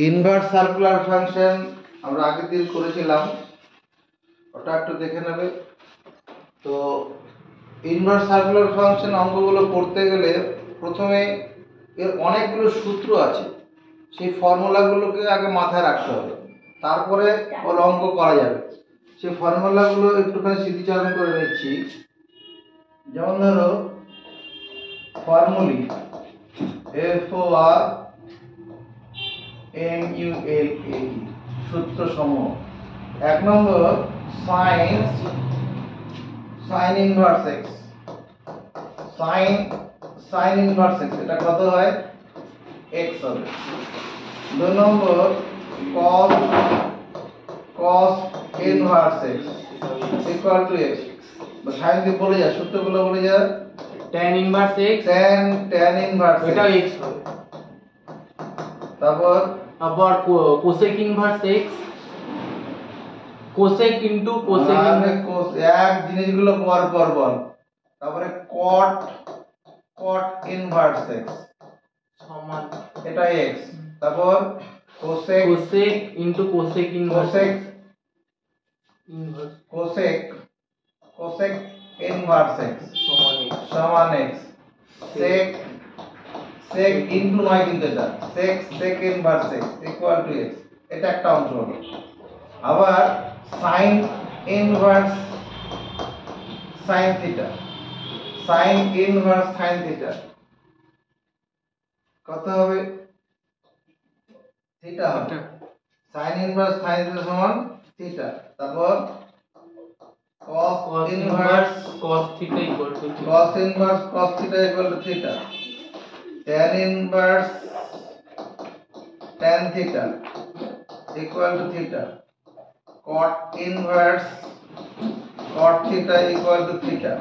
Inverse circular function আমরা আগের দিন করেছিলাম, ওটা একটু দেখে নেবে। তো ইনভার্স সার্কুলার ফাংশন অঙ্কগুলো করতে গেলে প্রথমে এর অনেকগুলো সূত্র আছে, সেই ফর্মুলাগুলোকে আগে মাথায় রাখতে হবে, তারপরে ওর অঙ্ক করা যাবে। সেই ফর্মুলাগুলো একটুখানি স্মৃতিচারণ করে নিচ্ছি। যেমন ধরো ফর্মুলি FORMULA, সূত্র সমূহ। 1 নম্বর sine inverse x, sine inverse x এটা কত হয়? এক্স হবে। 2 নম্বর cos inverse x equal to x. Sine দিয়ে বলে যা, সূত্রগুলো বলে যা। tan inverse x tan inverse এটা x হবে। তারপর আবার cosec inverse x, cosec into cosec এক জিনিসগুলো পর পর বল। তারপরে কট ইনভার্স x সমান এটা x। তারপর cosec into cosec inverse cosec inverse x সমান x। সেক ইনটু নয় কিন্তু এটা sec inverse x equal to x, এটা একটা অংশ হলো। আবার sine inverse sine theta, sine inverse sine theta কত হবে? থিটা হবে। সাইন ইনভার্স সাইন থিটা সমান থিটা। তারপর cos inverse cos theta equal to cos inverse cos theta equal to theta. tan inverse tan theta equal to theta. cot inverse cot theta equal to theta.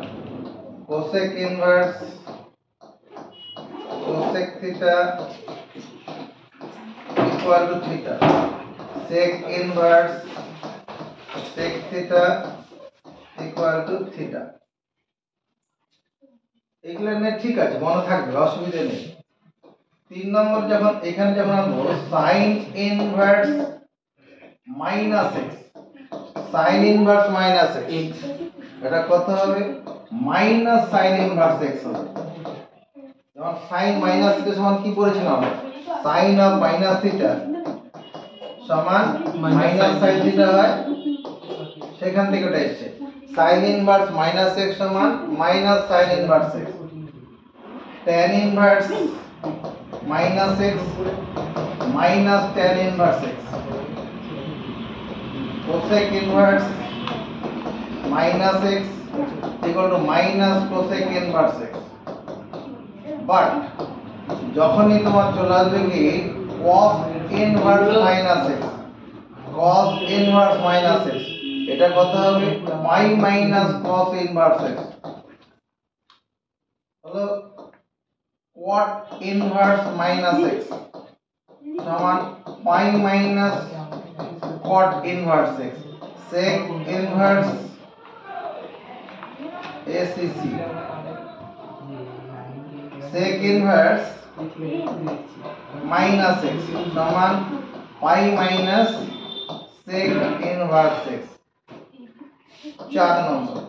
cosec inverse cosec theta equal to theta. sec inverse sec theta equal to theta. এগুলো নিয়ে ঠিক আছে, মনে থাকবে, অসুবিধা নেই। 3 নম্বর যখন এখানে যেমন আনবো sin inverse minus x, sin inverse minus x এটা কত হবে? মাইনাস sin ইনভার্স x হবে। যেমন sin মাইনাস থিটা সমান কি পড়েছিলাম? sin অফ মাইনাস থিটা সমান মাইনাস sin থিটা হয়, সেখান থেকে এটা এসেছে। sin ইনভার্স মাইনাস x সমান minus sin inverse x। tan inverse minus x minus tan inverse x। cosec inverse minus x equal to minus cosec inverse x। But যখনই তোমার চলে আসবে কি cos inverse minus x, cos inverse minus x এটা কত হবে? পাই minus cos inverse x হলো cot inverse minus x সমান pi minus cot inverse x। sec inverse ACC, sec inverse minus x সমান pi minus sec inverse x। 4 নম্বর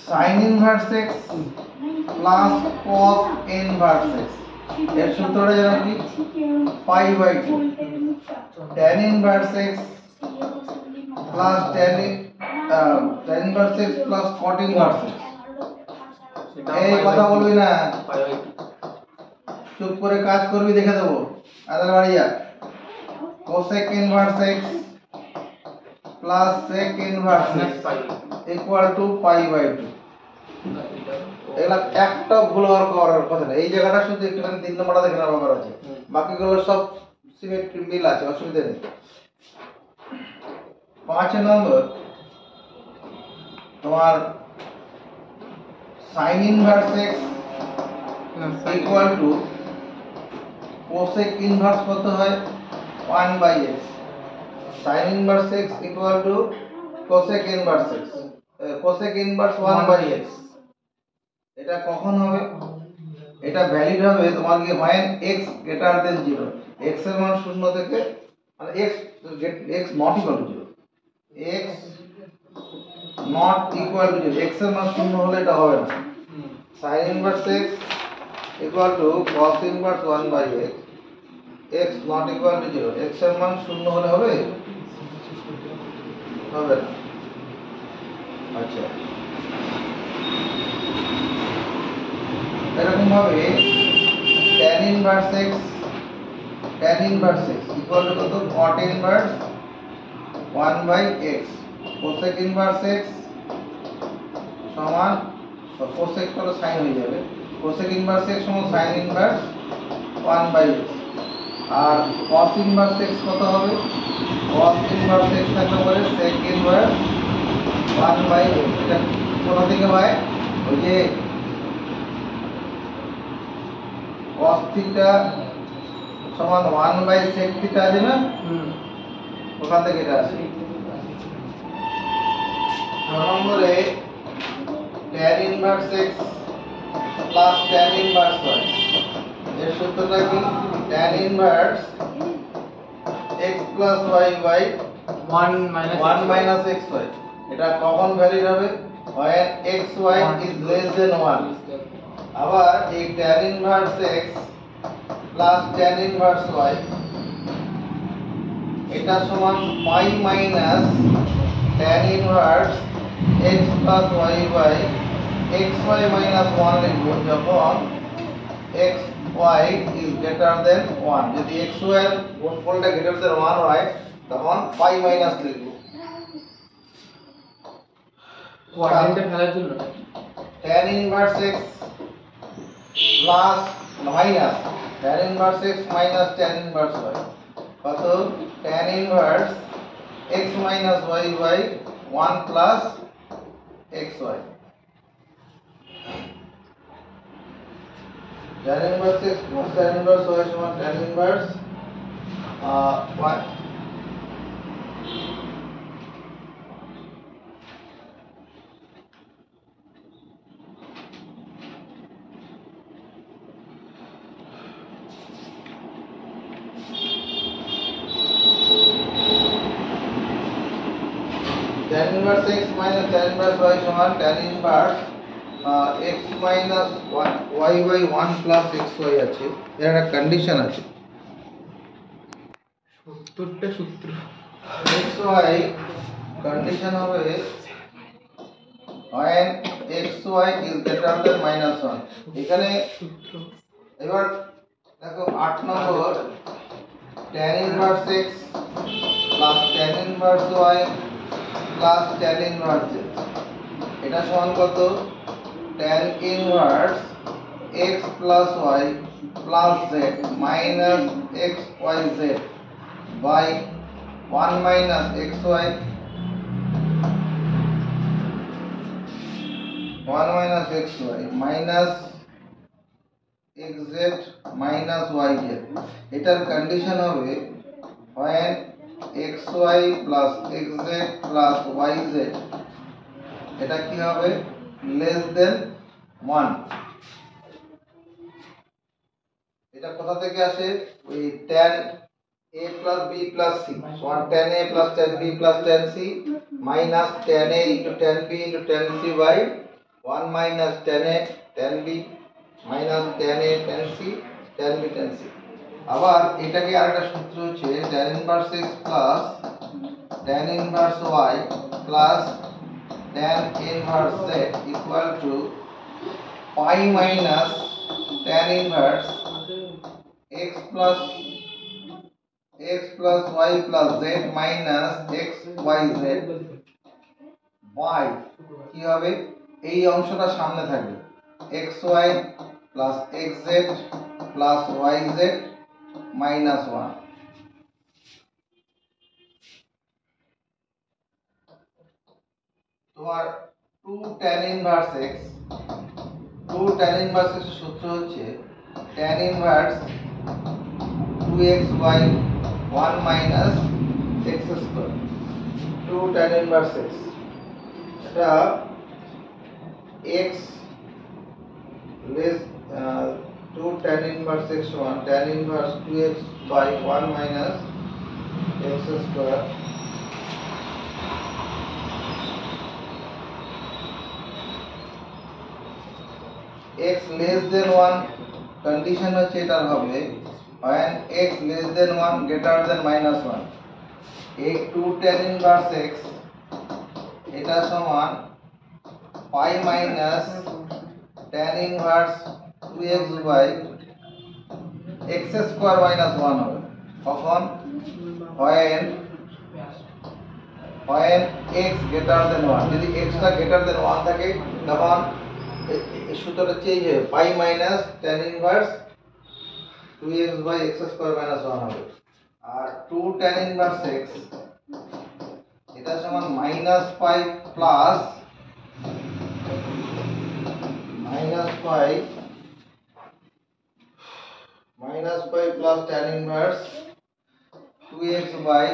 sin inverse x plus cos inverse x এর সূত্রটা জানো কি? Pi by 2 tan inverse x plus tan inverse x plus cot inverse x। এই কথা বলবি না, চুপ করে কাজ করবি, দেখে দেবো। আদার বাড়ি যা। cosec inverse x plus sec inverse x equal to pi by 2। এগুলা একটা ভুল হওয়ার কথা না। এই জায়গাটা শুধু একটুখানি 3 নম্বরটা দেখে নেওয়ার ব্যাপার আছে, বাকিগুলো সব সিমেট্রি মিল আছে, অসুবিধা নেই। 5 নম্বর তোমার sin inverse x equal to cosec inverse কত হয়? 1 by x। sin inverse x equal to cosec inverse x, cosec inverse 1 by x। এটা কখন হবে? এটা ভ্যালিড হবে তোমার কি when x greater than 0, x এর মান 0 থেকে মানে x not equal to 0, x not equal to 0, x এর মান 0 হলে এটা হবে না। sin inverse x equal to cos inverse 1 by x, x not equal to 0, x এর মান 0 হলে হবে হবে না। আচ্ছা এরকম ভাবে tan inverse x equal to কত cot inverse 1 by x, cosec inverse x সমান cosec হলো sin হয়ে যাবে, cosec inverse x সমান sin inverse 1 by x, R cos inverse x কত হবে, cos inverse x থাকবে বলে sec inverse 1 by x। এটা কোথা থেকে হয়, ওই যে cos থিটা সমান 1 by sec থিটা আছে না, ওখান থেকে এটা আসে। 6 নম্বরে tan inverse x plus tan inverse y, এর সূত্রটা কি, tan inverse x plus y by 1 minus xy, এটা কখন ভ্যালিড হবে, when xy is less than 1। আবার এই tan inverse x plus tan inverse y এটা সমান pi minus tan inverse x plus y by xy minus 1 লিখব যখন xy is greater than 1, যদি xy এর গুণফলটা greater than 1 হয় তখন pi minus লিখব। কোয়াড্রেন্টে ফেলার জন্য tan inverse x plus minus tan inverse x minus tan inverse y কত, tan inverse x minus y by 1 plus xy, tan inverse x plus tan inverse y সমান tan inverse 1 tan inverse x minus tan inverse y সমান tan inverse x minus 1 y by 1 plus xy আছে, এর একটা condition আছে, সূত্রটা সূত্র xy condition হবে when xy is greater than minus 1। এখানে সূত্র এবার দেখো 8 নম্বর tan inverse x plus tan inverse y plus tan inverse z, এটা সমান কত, tan inverse x plus y plus z minus x y z by 1 minus xy 1 minus xy minus xz minus yz, এটার condition হবে when xy plus xz plus yz এটা কি হবে, less than 1। এটা কোথা থেকে আসে, ওই tan a plus b plus c সমান tan a plus tan b plus tan c minus tan a into tan b into tan c by 1 minus tan a tan b minus tan a tan c tan b tan c। আবার এটাকে আরেকটা সূত্র হচ্ছে tan inverse x plus tan inverse y plus tan inverse z equal to pi minus tan inverse x plus y plus z minus x y z by কি হবে, এই অংশটা সামনে থাকবে xy plus xz plus yz minus 1। তোমার 2 tan inverse x, 2 tan inverse x এর সূত্র হচ্ছে tan inverse 2xy 1 minus x square, 2 tan inverse x, এটা x less 2 tan inverse x সমান tan inverse 2x by 1 minus x square x less than 1 condition হচ্ছে এটার হবে when x less than 1 greater than minus 1 এই 2 tan inverse x এটা সমান pi minus tan inverse 2x by x square minus 1 হবে কখন when x greater than 1 যদি x টা greater than 1 থাকে তখন এই সূত্রটা চেঞ্জ হবে pi minus tan inverse 2x by x square minus 1 হবে আর 2 tan inverse x এটা সমান minus pi plus plus tan inverse 2x by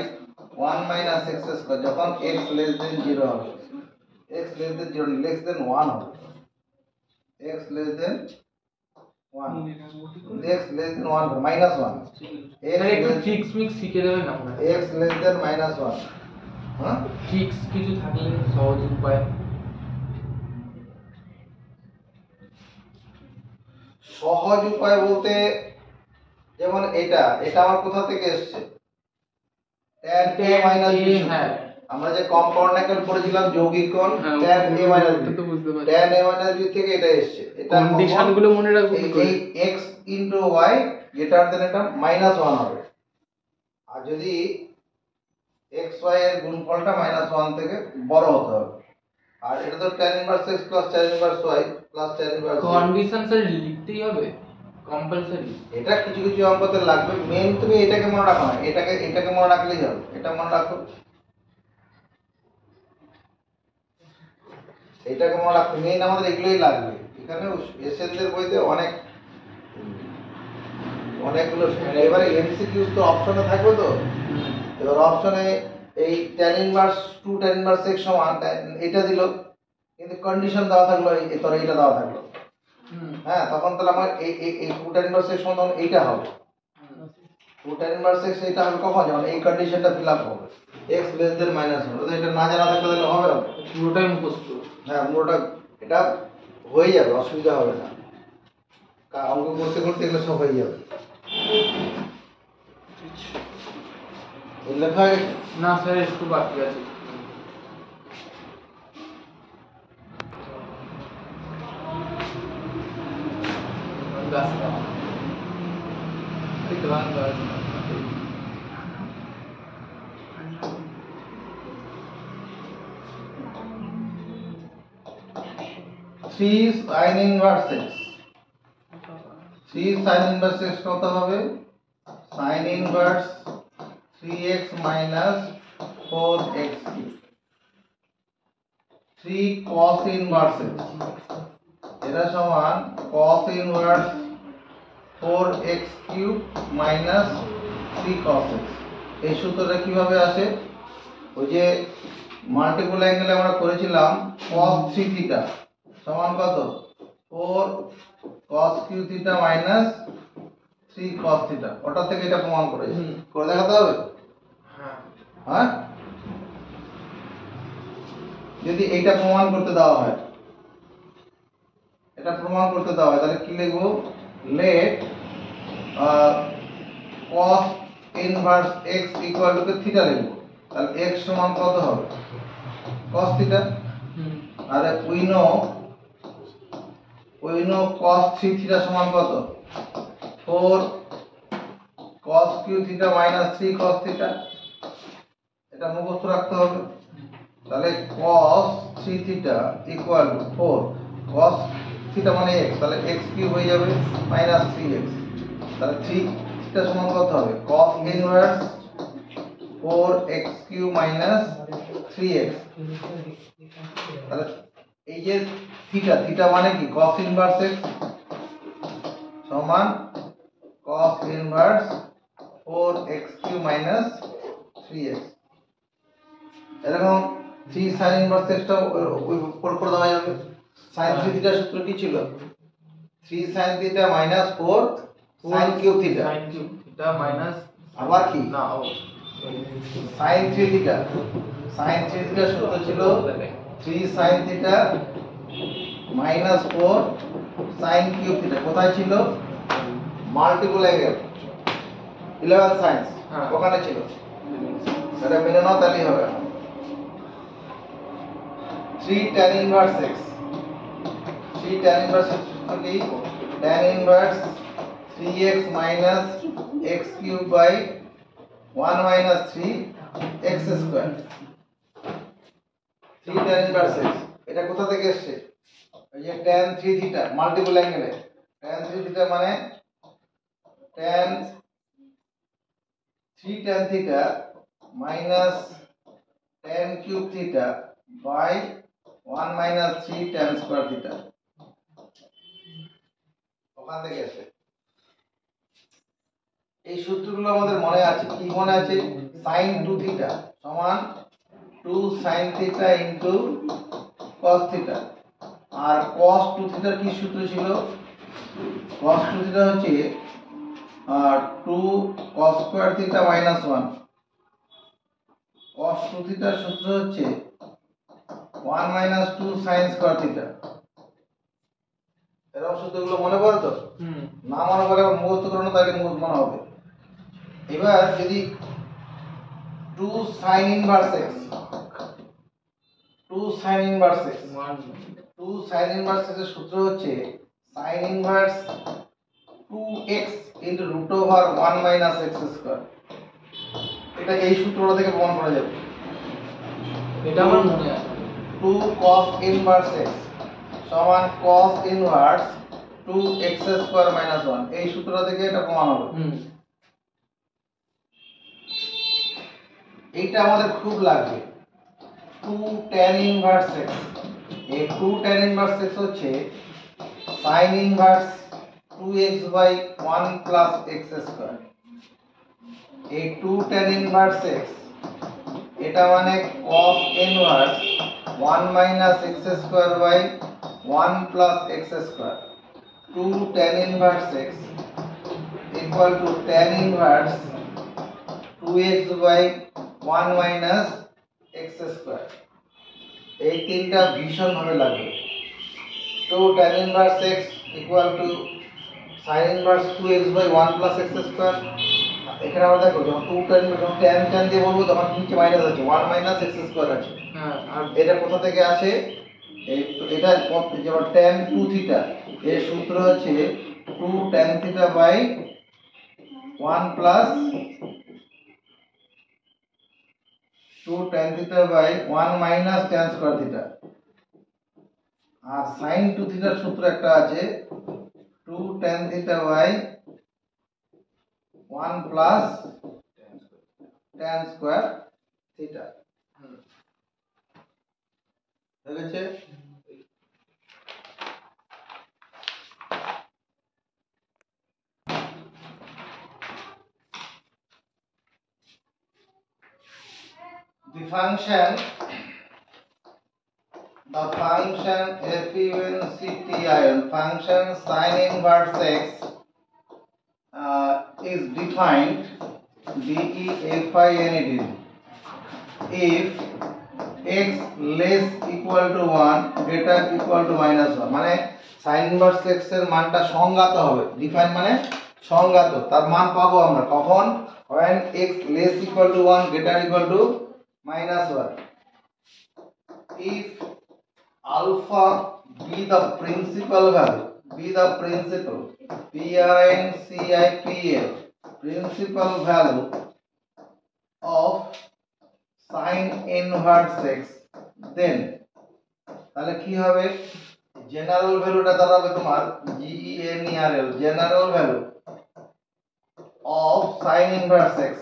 1 minus x square যখন x less than 0 হবে x less than 0 less than 1 হবে x less than 1 x less than 1 minus 1 এটা একটু tricks mix শিখে দেবেন না আপনারা x less than minus 1 হ্যাঁ ট্রিক্স কিছু থাকলে সহজ উপায় সহজ উপায় বলতে যেমন এটা আমার কোথা থেকে এসেছে tan a minus b হ্যাঁ আমরা যে কম্পাউন্ড একক পড়েছিলাম যৌগিক কোণ tan a minus b তো বুঝতে পারছি tan a minus b থেকে এটা এসেছে এটা কন্ডিশন গুলো মনে রাখবো কি করে এই x into y greater than এটা -1 হবে আর যদি x y এর গুণফলটা -1 থেকে বড় হতে হবে আর এটা তো tan inverse x plus tan inverse y plus tan inverse condition sir লিখতেই হবে কম্পালসরি এটা কিছু কিছু অঙ্কতে লাগবে মেন তুমি এটাকে মনে রাখো না এটাকে মনে রাখলেই হবে এটা মনে রাখো এটাকে মনে রাখো মেন আমাদের এগুলোই লাগবে এখানে এসএসদের বইতে অনেকগুলো এবারে এমসিকিউ তো অপশনে থাকবে তো এবার অপশনে এই tan inverse 2 tan inverse x সমান এটা দিল কিন্তু কন্ডিশন দেওয়া থাকলো এই তোর এইটা দেওয়া থাকলো হ্যাঁ তখন তাহলে আমার এই 2 tan ইনভার্স x সমান এইটা হবে 2 tan ইনভার্স x এইটা হবে কখন যখন এই কন্ডিশনটা ফিলআপ হবে x লেস দেন -1 তো এটা না জানা থাকলে তাহলে হবে না পুরোটাই মুখস্থ হ্যাঁ পুরোটা এটা হয়ে যাবে অসুবিধা হবে না অঙ্ক করতে করতে এগুলো সব হয়ে যাবে লেখা হয়ে গেছে না স্যার একটু বাকি আছে গাছটা এই তো Bangla 3 sin inverse x 3 sin inverse x কত হবে sin inverse 3x minus 4x cube 3 cos inverse x এটা সমান cos inverse 4x cube minus 3 cos x এই সূত্রটা কিভাবে আসে ওই যে মাল্টিপল অ্যাঙ্গেলে আমরা করেছিলাম cos 3 থিটা সমান কত 4 cos q theta minus 3 cos theta ওটা থেকে এটা প্রমাণ করেছি করে দেখাতে হবে হ্যাঁ যদি এইটা প্রমাণ করতে দেওয়া হয় তাহলে কি লিখবো let cos inverse x equal to theta লিখবো তাহলে x সমান কত হবে cos থিটা আর we know cos 3 থিটা সমান কত 4 cos q theta minus 3 cos theta এটা মুখস্থ রাখতে হবে তাহলে cos 3 theta equal to 4 cos theta মানে x তাহলে x কিউব হয়ে যাবে minus 3x তাহলে 3 থিটা সমান কত হবে cos inverse 4x cube minus 3x তাহলে এই যে থিটা মানে কি cos ইনভার্স x সমান cos inverse 4x cube minus 3x এরকম 3 sin ইনভার্স x টা উপর করে দেওয়া যাবে sin 3 থিটার সূত্র কি ছিল 3 sin theta minus 4 sin cube theta sin cube theta minus আবার কি না ও sin 3 theta সূত্র ছিল 3 sin theta minus 4 sin cube theta কোথায় ছিল মাল্টিপল অ্যাঙ্গেল 11 সাইন্স হ্যাঁ। ওখানে ছিল এটা মেনে নাও তাহলেই হবে 3 tan inverse x 3 tan inverse x সূত্র কি tan inverse 3x minus x cube by 1 minus 3 x square 3 tan inverse x এটা কোথা থেকে এসেছে এই যে tan 3 theta মাল্টিপল অ্যাঙ্গেলে tan 3 theta মানে tan 3 tan theta minus tan cube theta by 1 minus 3 tan square theta ওখান থেকে আসে এই সূত্রগুলো আমাদের মনে আছে কি মনে আছে sin 2 theta সমান 2 sin theta into cos theta আর cos 2 theta কি সূত্র ছিল cos 2 theta হচ্ছে 2 cos square theta minus 1 cos 2 theta সূত্র হচ্ছে 1 minus 2 sin square theta এরকম সূত্রগুলো মনে পড়ে তো না মনে পড়ে মুখস্থ করো না তাহলে মুখস্থ মনে হবে এবার যদি 2 sin inverse x 2 sin inverse x 2 sin inverse x এর সূত্র হচ্ছে sin inverse 2x into root over 1 minus x square এটা এই সূত্রটা থেকে প্রমাণ করা যাবে এটা আমার মনে আছে 2 cos inverse x সমান cos inverse 2x square minus 1 এই সূত্রটা থেকে এটা প্রমাণ হবে এইটা আমাদের খুব লাগবে 2 tan inverse x এই 2 tan inverse x হচ্ছে sin inverse 2x by 1 plus x square এই 2 tan inverse x এটা মানে cos inverse 1 minus x square by 1 plus x square 2 tan inverse x equal to tan inverse 2x by 1 minus x square এই তিনটা ভীষণ ভাবে লাগবে 2 tan inverse x equal to sin inverse 2x by 1 plus x square এখানে আমরা দেখো যখন 2 tan যখন tan দিয়ে বলবো তখন নিচে মাইনাস আছে 1 minus x square আছে হ্যাঁ আর এটা কোথা থেকে আসে এটা যেমন tan 2 theta এর সূত্র হচ্ছে 2 tan theta by 1 plus 2 tan theta by 1 minus tan square theta R sin 2 theta এর সূত্র একটা আছে 2 tan theta by 1 plus tan square theta বুঝেছে the function FUNCTIL function sin inverse x is defined DEFINED if x less equal to 1 greater equal to minus 1 মানে sin inverse x এর মানটা সংজ্ঞাত হবে define মানে সংজ্ঞাত তার মান পাবো আমরা কখন when x less equal to 1 greater equal to minus 1 if alpha be the principal value principal value of sin inverse x then তাহলে কি হবে জেনারেল ভ্যালুটা দাঁড়াবে তোমার GENERAL general value of sin inverse x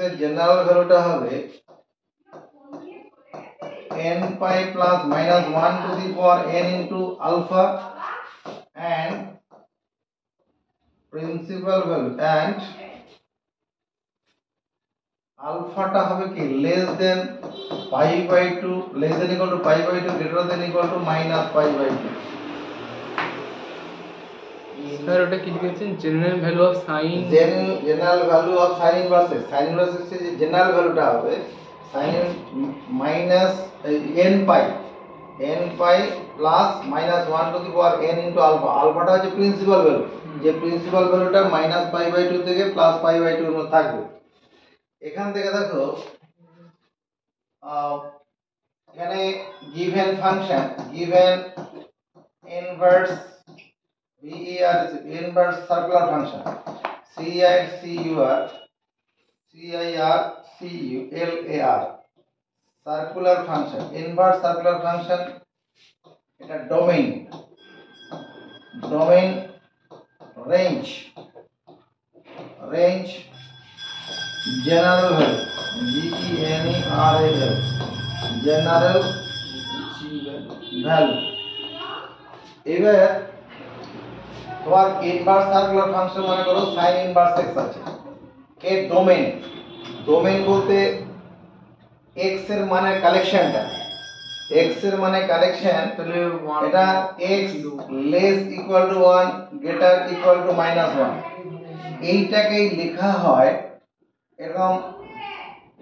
এর জেনারেল ভ্যালুটা হবে n pi plus minus 1 to the power n into alpha and principal value and আলফাটা হবে কি less than pi by 2 less than equal to pi by 2 greater than equal to minus pi by 2 sir ওটা কি লিখেছেন general value of sine general value of sine inverses sine inverses যে general ভ্যালুটা হবে sine minus n pi plus minus 1 to the power n into alpha আলফাটা হচ্ছে principal value যে principal ভ্যালুটা মাইনাস পাই বাই 2 থেকে প্লাস পাই বাই 2 এর মধ্যে থাকবে এখান থেকে দেখো এখানে given function given inverse VER is inverse circular function CIRCULAR circular function inverse circular function এটা domain range general value GENERAL general value এবার তোমার ইনভার্স সার্কুলার ফাংশন মনে করো sin ইনভার্স x আছে এর ডোমেইন বলতে x এর মানে কালেকশনটা x এর মানে কালেকশন তাহলে এটা x less equal to 1 greater equal to -1 এইটাকেই লেখা হয় এরকম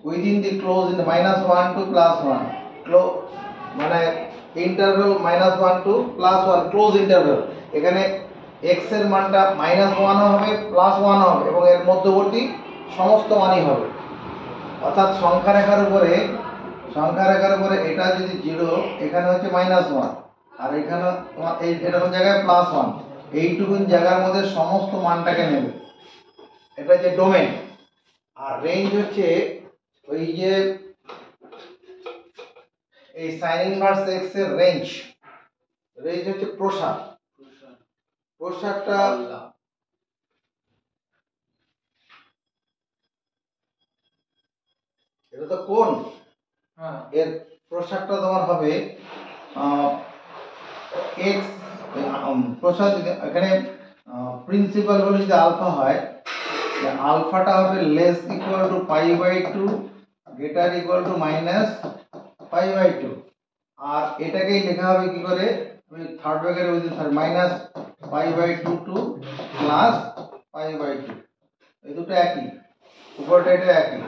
within the close in -1 to +1 মানে ইন্টারভ্যাল -1 টু +1 ক্লোজ ইন্টারভ্যাল এখানে x এর মানটা -1 হবে +1 হবে এবং এর মধ্যবর্তী সমস্ত মানই হবে অর্থাৎ সংখ্যা রেখার উপরে এটা যদি 0 এখানে হচ্ছে -1 আর এখানে তোমার এই এরকম জায়গায় +1 এইটুকুন জায়গার মধ্যে সমস্ত মানটাকে নেবে এটা হচ্ছে ডোমেইন আর রেঞ্জ হচ্ছে ওই যে এই sin ইনভার্স x এর রেঞ্জ হচ্ছে প্রসারটা এটা তো কোণ এর প্রসারটা তোমার হবে x প্রসার এখানে প্রিন্সিপাল ভ্যালু যদি আলফা হয় আলফাটা হবে less equal to pi by 2 greater equal to minus pi by 2 আর এটাকেই লেখা হবে কি করে আমি third bracket within minus pi by 2 to plus pi by 2 এই দুটো একই উপরটা এটা একই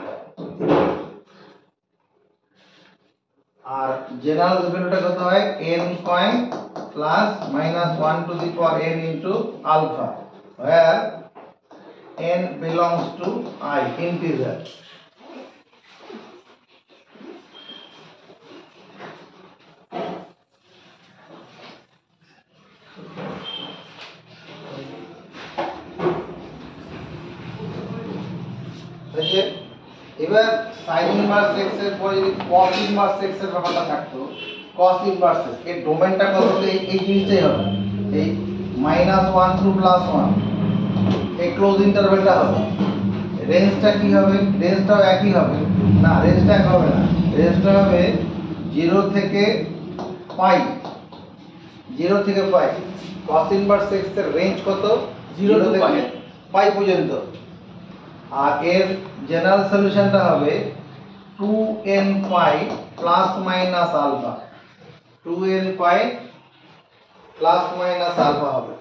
আর জেনারেল ভ্যালুটা কত হয় n কয়েন plus -1 to the power n into alpha where n belongs to I integer এবার sin ইনভার্স x এর পরে যদি cos ইনভার্স x এর ব্যাপারটা থাকতো cos ইনভার্স x এর ডোমেইনটা কত হতো এই জিনিসটাই হবে এই -1 টু +1 এই ক্লোজ ইন্টারভ্যালটা হবে রেঞ্জটা কি হবে রেঞ্জটাও একই হবে না রেঞ্জটা এক হবে না রেঞ্জটা হবে 0 থেকে পাই cos ইনভার্স x এর রেঞ্জ কত 0 থেকে পাই পর্যন্ত আর এর জেনারেল সলিউশনটা হবে 2n pi plus minus alpha 2n pi plus minus alpha হবে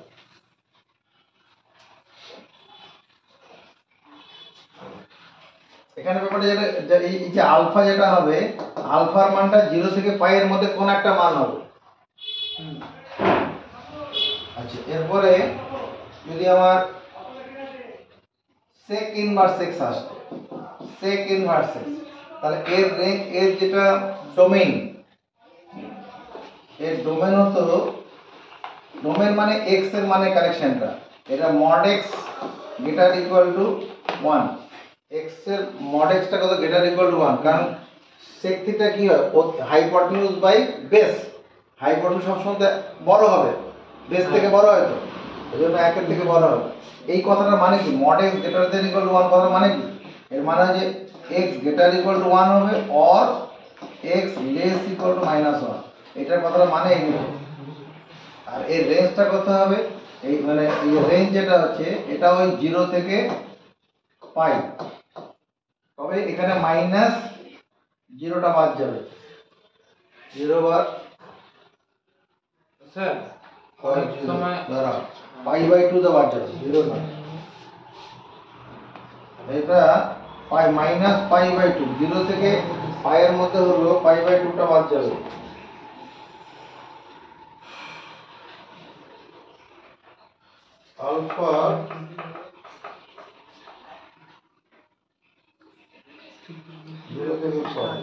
এখানে ব্যাপারটা যেটা এই যে আলফা যেটা হবে আলফার মানটা 0 থেকে পাই এর মধ্যে কোন একটা মান হবে আচ্ছা এরপরে যদি আমার sec ইনভার্স x আসে sec ইনভার্স x তাহলে এর যেটা ডোমেইন হতো ডোমেইন মানে x এর মানে কারেকশনটা এটা mod x greater equal to 1 x এর mod x টা কত গ্রেটার ইকুয়াল টু 1 কারণ sec থিটা কি হয় হাইপোটেনিউজ বাই বেস হাইপোটেনিউজ সবসময় বড় হবে বেস থেকে বড় হয় তো এজন্য 1 এর থেকে বড় হবে এই কথাটার মানে কি mod x greater than equal to 1 কথার মানে কি এর মানে হচ্ছে x গ্রেটার ইকুয়াল টু 1 হবে or x less equal to -1 এটার কথাটা মানে এই আর এর রেঞ্জটা কত হবে এই মানে এই রেঞ্জ যেটা হচ্ছে এটা ওই 0 থেকে পাই তবে এখানে মাইনাস 0টা বাদ যাবে 0 বার স্যার সময় দাঁড়াও পাই বাই টু দা বাদ যাবে, 0 না, এটা পাই মাইনাস পাই বাই টু, 0 থেকে পাই এর মধ্যে হলো পাই বাই টুটা বাদ যাবে। আলফা 0 থেকে পাই,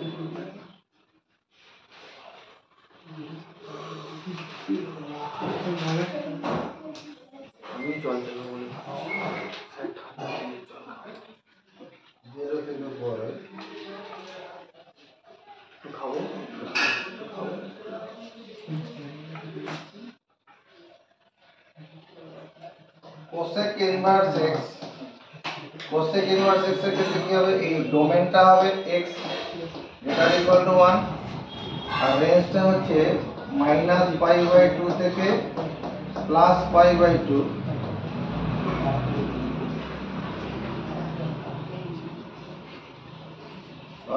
আমি জল দেবো বলে 0 থেকে পরে খাবো cosec inverse x, cosec inverse x এর ক্ষেত্রে কি হবে, এই ডোমেনটা হবে x যেটা ইকুয়াল টু 1 আর রেঞ্জটা হচ্ছে মাইনাস পাই বাই টু থেকে প্লাস পাই বাই টু।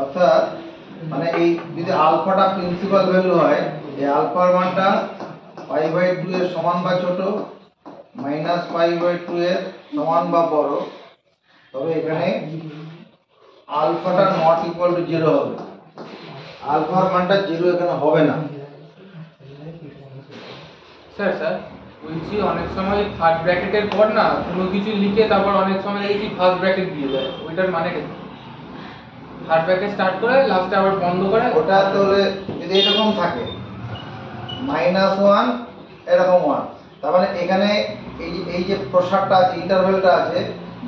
অর্থাৎ মানে এই যদি আলফাটা প্রিন্সিপাল ভ্যালু হয়, এই আলফার মানটা পাই বাই টু এর সমান বা ছোট, মাইনাস পাই বাই টু এর সমান বা বড়, তবে এখানে আলফাটা নট ইকুয়াল টু 0 হবে, আলফার মানটা 0 এখানে হবে না। স্যার বলছি অনেক সময় থার্ড ব্র্যাকেটের পর না কোনো কিছু লিখে তারপর অনেক সময় দেখি ফার্স্ট ব্র্যাকেট দিয়ে দেয়, ওইটার মানে কি? থার্ড ব্র্যাকেট স্টার্ট করে লাস্টে আবার বন্ধ করে, ওটা তাহলে যদি এরকম থাকে -1 এরকম 1, তার মানে এখানে এই যে প্রসারটা আছে, ইন্টারভ্যালটা আছে,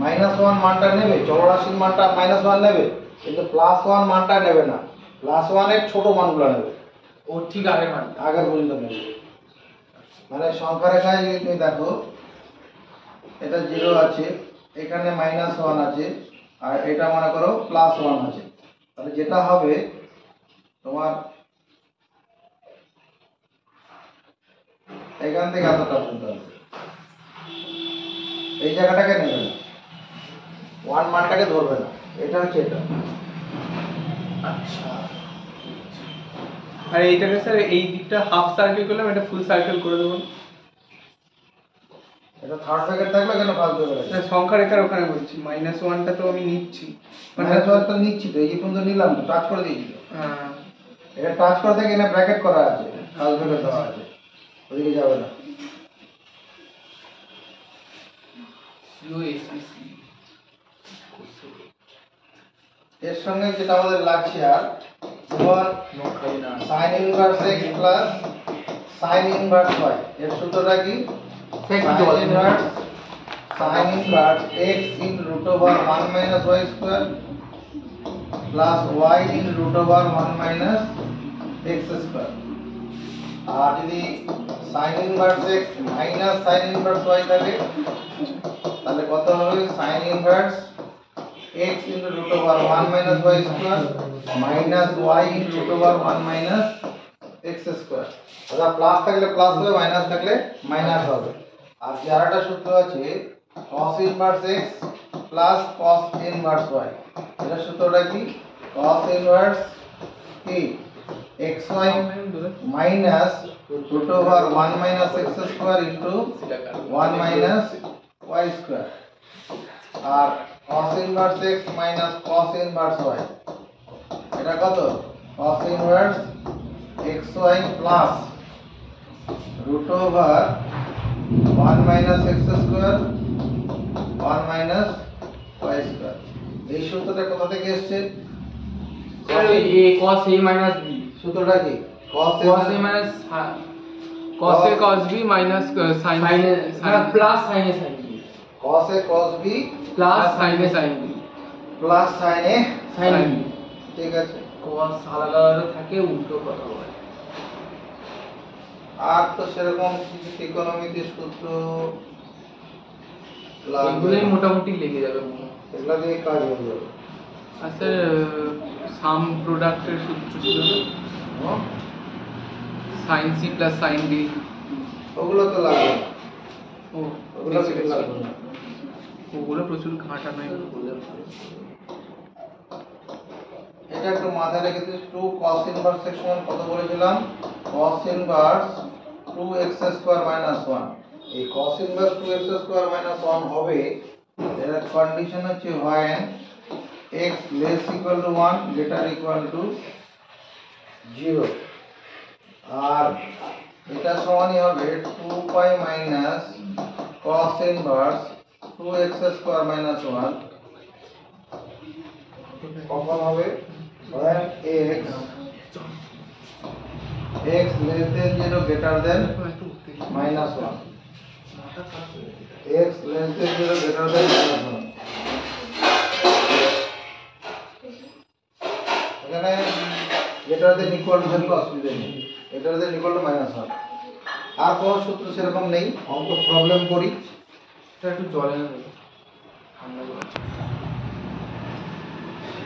-1 মানটা নেবে, চলরাশির মানটা -1 নেবে, কিন্তু +1 মানটা নেবে না, +1 এর ছোট মানগুলো নেবে, ও ঠিক আগের মানে আগের পর্যন্ত নেবে। মানে সংখ্যা রেখায় যদি তুমি দেখো এটা 0 আছে, এখানে -1 আছে, আর এটা মনে করো +1 আছে, তাহলে যেটা হবে তোমার এখান থেকে এতটা পর্যন্ত আসবে, এই জায়গাটাকে নেবে না, 1 মানটাকে ধরবে না, এটা হচ্ছে এটা। আচ্ছা, আর এইটাকে স্যার এই দিকটা হাফ সার্কেল করলাম, এটা ফুল সার্কেল করে দেবো। এটা থার্ড ব্র্যাকেট থাকবে, কেন ফার্স্ট ব্র্যাকেট আছে? সংখ্যা রেখার ওখানে বলছি -1টা তো আমি নিচ্ছি, -1 তো নিচ্ছি তো, এই যে পর্যন্ত নিলাম তো, টাচ করে দিয়েছি তো, হ্যাঁ এটা টাচ করে থেকে এখানে ব্র্যাকেট করা আছে, ফার্স্ট ব্র্যাকেট দেওয়া আছে, ওদিকে যাবে না। এর সঙ্গে যেটা আমাদের লাগছে আর যেমন sin inverse x plus sin inverse y, এর সূত্রটা কি? sin inverse x in root over 1 minus y square plus y in root over 1 minus x square, আর যদি sin inverse x minus sin inverse y থাকে তাহলে কত হবে? sin inverse x into root over 1 minus y square minus y into root over 1 minus x square, অর্থাৎ plus থাকলে plus হবে, minus থাকলে minus হবে। আর যে আরেকটা সূত্র আছে cos inverse x plus cos inverse y, এটা সূত্রটা কি? cos ইনভার্স কি xy minus root over 1 minus x square into 1 minus y square, আর cos inverse x minus cos inverse y, এটা কত? cos inverse xy plus root over 1 minus x square 1 minus y square। এই সূত্রটা কোথা থেকে এসেছে? Sir ওই a cos a minus b, সূত্রটা কি? cos a cos a minus cos a cos b minus sin plus sin a sin b, cos a cos b plus sin a sin b plus sin a sin b, ঠিক আছে। cos আলাদা আলাদা থাকে, উল্টো কথা বলে। আর তো সেরকম কিছু ইকোনমিতে সূত্র এগুলোই মোটামুটি লেগে যাবে, এগুলো দিয়ে কাজ হয়ে যাবে। আর স্যার সাম প্রোডাক্টের সূত্র ছিল না, sin c plus sin d, ওগুলো তো লাগবে না, ও ওগুলো কিছু লাগবে না। ওগুলো প্রচুর ঘাটা নাই বলে। এটা একটু মাথায় রেখে দিস, 2 cos ইনভার্স সেকশন কত বলেছিলাম? cos inverse 2x square minus 1, এই cos inverse 2x square minus 1 হবে, এর কন্ডিশন হচ্ছে when x less equal to 1 greater equal to 0, আর এটা সমানই হবে 2 pi minus cos inverse 2x square minus 1 কখন হবে when x less than 0 greater than minus 1, x less than 0 greater than minus 1, এখানে greater than equal to থাকলে অসুবিধা নেই, greater than equal to minus 1, আর কোনো সূত্র সেরকম নেই, অঙ্ক প্রবলেম করি। এটা একটু জলে না দেবো, ঠান্ডা জল।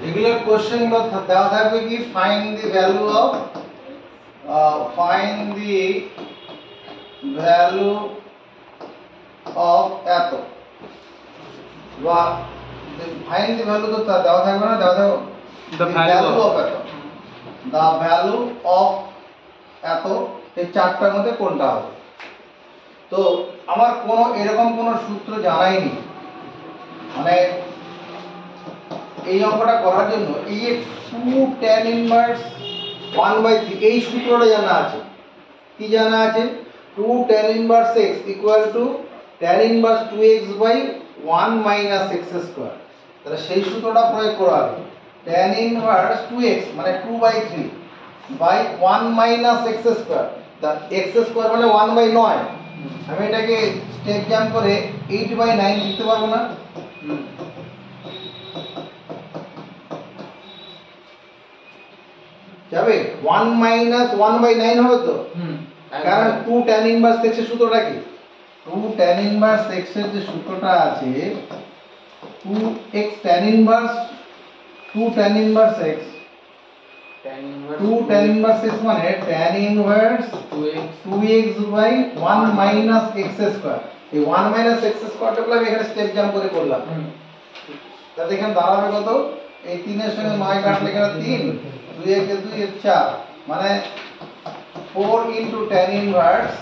এগুলোর কোশ্চেন দেওয়া থাকবে কি ফাইন্ড দি ভ্যালু অফ এত, বা ফাইন্ড দি ভ্যালু তো দেওয়া থাকবে না, দেওয়া থাকবে The value of এত, the value of এত, এই চারটার মধ্যে কোনটা হবে। তো আমার কোনো এরকম কোনো সূত্র জানাই নেই, মানে এই অঙ্কটা করার জন্য এই যে 2 tan ইনভার্স 1/3 এই সূত্রটা জানা আছে। কি জানা আছে? 2 tan inverse x equal to tan inverse 2x by 1 minus x square. তাহলে সেই সূত্রটা প্রয়োগ করা হবে। tan ইনভার্স 2x মানে 2/3 by 1 minus x square. The x square মানে 1/9। আমি এটাকে স্টেপ জাম্প করে 8/9 লিখতে পারবো না? যাবে 1 মাইনাস 1/9 হবে তো, কারণ 2 tan ইনভার্স x এর সূত্রটা কি? 2 tan ইনভার্স x এর যে সূত্রটা আছে 2x tan inverse 2 tan inverse x 2 tan inverse x মানে tan inverse 2x by 1 minus x square. এই 1 মাইনাস x স্কয়ারটা আমি এখানে স্টেপ জাম্প করে করলাম। তাহলে এখানে দাঁড়াবে কত? এই 3 এর সঙ্গে 9 কাটলে এখানে 3, 2 একে 2 এর 4, মানে 4 ইনটু tan ইনভার্স,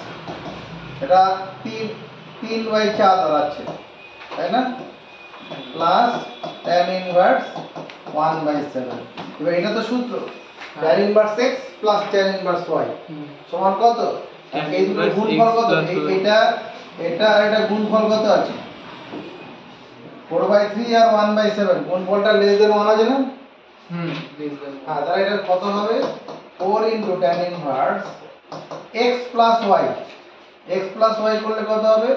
এটা 3/4 দাঁড়াচ্ছে, তাই না? Plus tan inverse 1/7। এবার এটা তো সূত্র, tan inverse x plus tan inverse y সমান কত? এই দুটো গুণফল কত? এটা এটা গুণফল কত আছে? 4/3 আর 1/7, গুণফলটা লেস দেন 1 আছে না? হ্যাঁ, তাহলে এটা কত হবে? 4 into tan inverse x plus y, x plus y করলে কত হবে?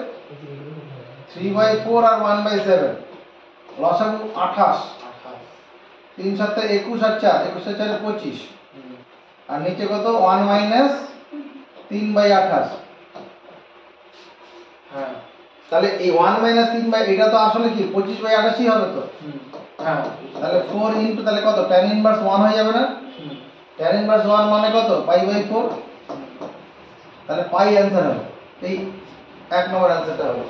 3/4 আর 1/7, লসাগু 28, 3 7 21 আর 4, 21 আর 4 25, আর নিচে কত? 1 মাইনাস 3/28। হ্যাঁ, তাহলে এই 1 মাইনাস 3 বাই এটা তো আসলে কি 25/88 হবে তো। হ্যাঁ, তাহলে 4 ইনটু তাহলে কত? tan ইনভার্স 1 হয়ে যাবে না? tan ইনভার্স 1 মানে কত? পাই/4। তাহলে পাই অ্যানসার হবে, এই এক নম্বর অ্যানসারটা হবে।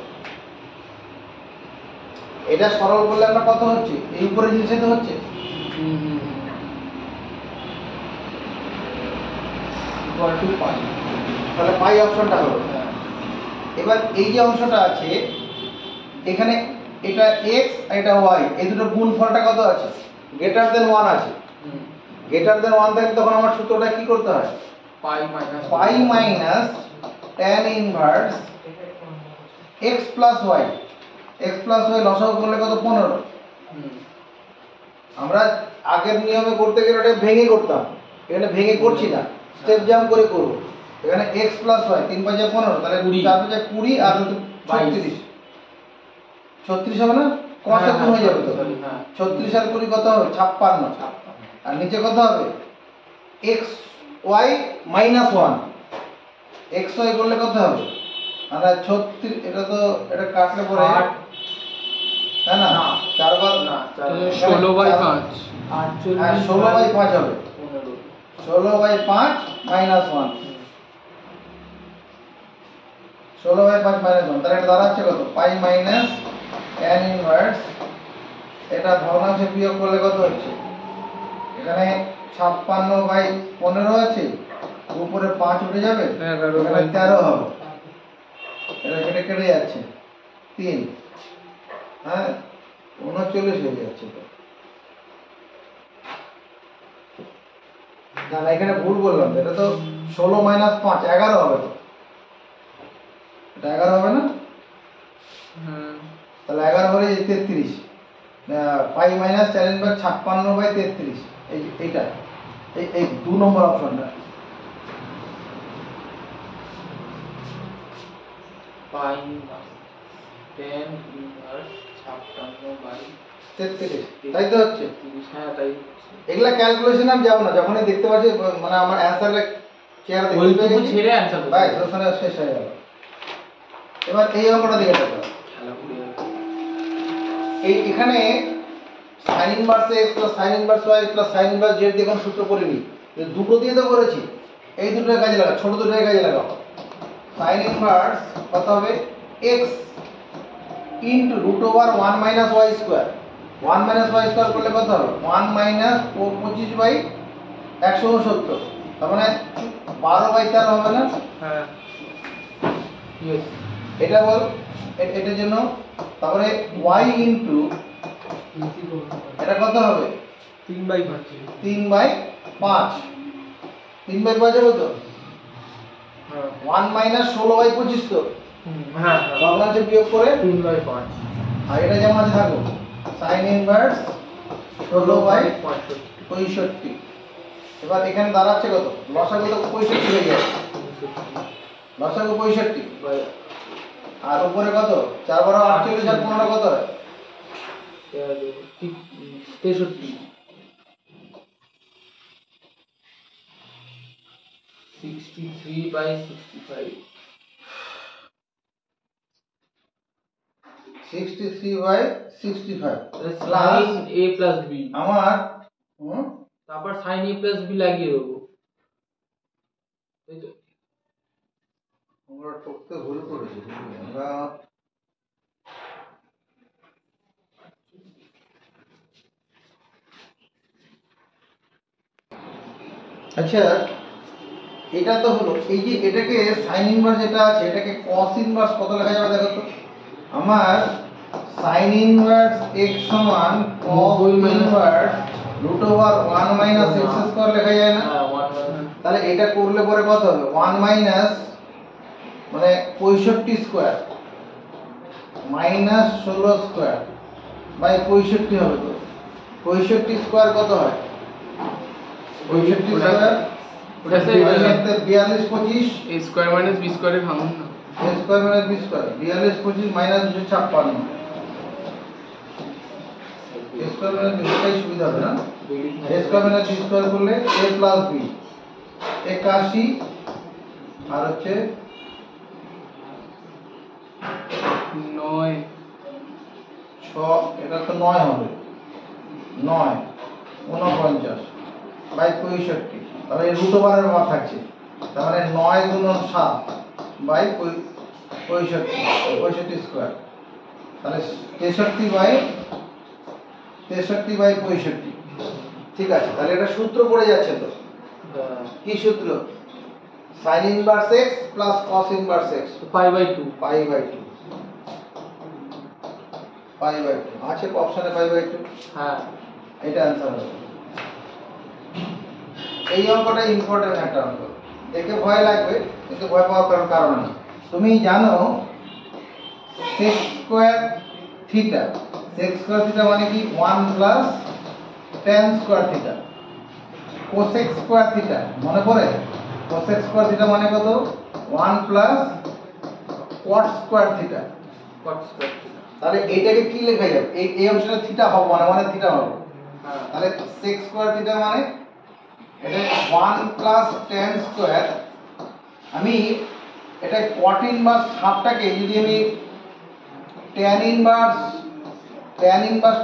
এটা সরল করলে আমরা কত হচ্ছে? এই উপরে জিনিসে তো হচ্ছে ইকুয়াল টু পাই, তাহলে পাই অপশনটা হলো। এবার এই যে অংশটা আছে এখানে, এটা x আর এটা y, এই দুটো গুণফলটা কত আছে? গ্রেটার দেন 1 আছে। গ্রেটার দেন 1 থাকলে তখন আমার সূত্রটা কি করতে হয়? Pi minus tan inverse x plus y, x plus y লসাগু করলে কত? 15। আমরা আগের নিয়মে করতে গেলে এটা ভেঙে করতাম, এখানে ভেঙে করছি না, স্টেপ জাম্প করে করব। এখানে x প্লাস y 3 5 15, তাহলে 4 5 20 আর 32, 36 হবে না? কষ্ট গুণ হয়ে যাবে তো। 36 আর 20 কত হবে? 56। আর নিচে কত হবে? x y minus 1, x y করলে কত হবে? মানে 36, এটা তো এটা কাটলে পরে 8, তাই না? 4 বার না, 16/5, 16/5 হবে, 16/5 মাইনাস 1, 16/5 মাইনাস 1, তাহলে এটা দাঁড়াচ্ছে কত? পাই মাইনাস tan ইনভার্স, এটা ভগ্নাংশে বিয়োগ করলে কত হচ্ছে? এখানে 56/15 আছে, উপরে 5 উঠে যাবে, এখানে 13 হবে। এটা কেটে কেটে যাচ্ছে 3, হ্যাঁ 39 হয়ে যাচ্ছে তো। না এখানে ভুল বললাম, এটা তো 16 মাইনাস 5 11 হবে তো, এটা 11 হবে না? তাহলে 11 হলে 33, পাই মাইনাস 4/56/33, এইটা এই 2 নম্বর অপশনটা। পাই 10 ইনভার্স 56/33, তাই তো হচ্ছে। হ্যাঁ তাই। এগুলা ক্যালকুলেশন আমি যাবো না, যখনই দেখতে পাচ্ছি মানে আমার অ্যান্সারে চেয়ার দেখতে ওইটুকু ছেড়ে অ্যান্সার ভাই ওখানে শেষ হয়ে গেল। এবার এই অঙ্কটা দিকে দেখো, খেলা ঘুরে যাবে। এখানে sin inverse x plus sin inverse y plus sin inverse z দিয়ে কোনো সূত্র করিনি, দুটো দিয়ে তো করেছি। এই দুটোর কাজে লাগা, ছোট দুটোর কাজে লাগাও। sin ইনভার্স কত হবে x into √1 minus y square, 1 minus y square করলে কত হবে 1 মাইনাস 25/169, তার মানে 12/13 হবে না? হ্যাঁ ইয়েস। এটা বল এটার জন্য। তারপরে y ইনটু এটা কত হবে 3/5, 3/5, 3/5 হবে তো। হ্যাঁ 1 মাইনাস 16/25 তো, হ্যাঁ ভগ্নাংশে বিয়োগ করে 3/5, আর এটা যেমন আছে থাকো sin ইনভার্স 16/65। এবার এখানে দাঁড়াচ্ছে কত, লসাগু তো 65 হয়ে যায়, লসাগু 65, আর উপরে কত 4 12 48 আর 15 কত হয় 63, 63/65, 63/65 প্লাস a প্লাস b, আমার তারপর sin a প্লাস b লাগিয়ে দেবো, তাই তো? আমরা করতে ভুল করেছি, আমরা আচ্ছা এটা তো হলো, এই যে এটাকে sin ইনভার্স যেটা আছে এটাকে cos ইনভার্স কত লেখা যাবে দেখো তো। আমার sin ইনভার্স x সমান cos inverse √1 minus x square লেখা যায় না? হ্যাঁ 1/, তাহলে এটা করলে পরে কত হবে 1 মাইনাস মানে 65 স্কয়ার মাইনাস 16 স্কয়ার বাই 65 হবে তো। 65 স্কয়ার কত হয় 65 স্কয়ার ওটা সে 42 25 a স্কয়ার মাইনাস b স্কয়ারে ভাঙুন না। a square minus b square 42 25 minus 256, a square minus b square সুবিধা হবে না। a square minus b square করলে a প্লাস b 81 আর হচ্ছে 9, 6, এটা তো 9 হবে 9 49 বাই 65, তাহলে √1 এর মান থাকছে, তার মানে 9 গুণন 7 বাই 65 স্কয়ার, তাহলে 63/65। ঠিক আছে, তাহলে এটা সূত্র পড়ে যাচ্ছে তো। কি সূত্র sin inverse x plus cos inverse x π/2, π/2 আছে অপশনে π/2, হ্যাঁ এটা आंसर হবে। এই অঙ্কটা ইম্পর্টেন্ট একটা অঙ্ক, দেখে ভয় লাগবে কিন্তু ভয় পাওয়ার কোনো কারণ নেই। তুমি জানো sec square theta, sec square theta মানে কি 1 plus tan square theta. cosec square theta মনে পড়ে, cosec স্কয়ার থিটা মানে কত 1 plus cot square theta. cot square, তাহলে এইটাকে কি লেখা যাবে, এই অংশটা থিটা হবে মানে থিটা হবে, হ্যাঁ তাহলে sec স্কয়ার থিটা মানে এটা 1 প্লাস tan স্কয়ার। আমি এটা cot ইনভার্স হাফটাকে যদি আমি tan ইনভার্স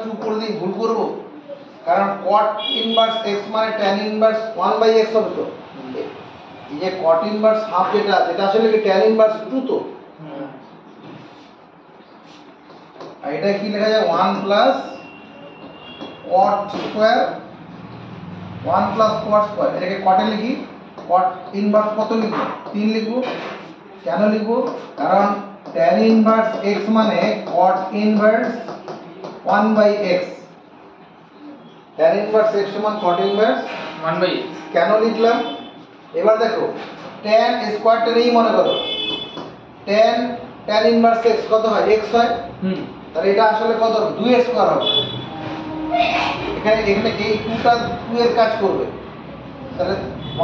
2 করে দিই ভুল করব, কারণ cot ইনভার্স x মানে tan ইনভার্স 1/x হবে তো। এই যে cot ইনভার্স হাফ যেটা আছে এটা আসলে কি tan ইনভার্স 2 তো, আর এটা কি লেখা যায় 1 plus cot square 1 plus cot square, এটাকে cot এ লিখি, cot ইনভার্স কত লিখব 3 লিখব। কেন লিখব, কারণ tan ইনভার্স x মানে cot inverse 1/x। tan inverse x সমান cot ইনভার্স 1/x। কেন লিখলাম এবার দেখো, tan স্কয়ারটা নেই মনে করো, tan ইনভার্স x কত হয়? x হয়। তাহলে এটা আসলে কত হবে? 2x স্কয়ার হবে। এখানে এই 2টা 2 এর কাজ করবে, তাহলে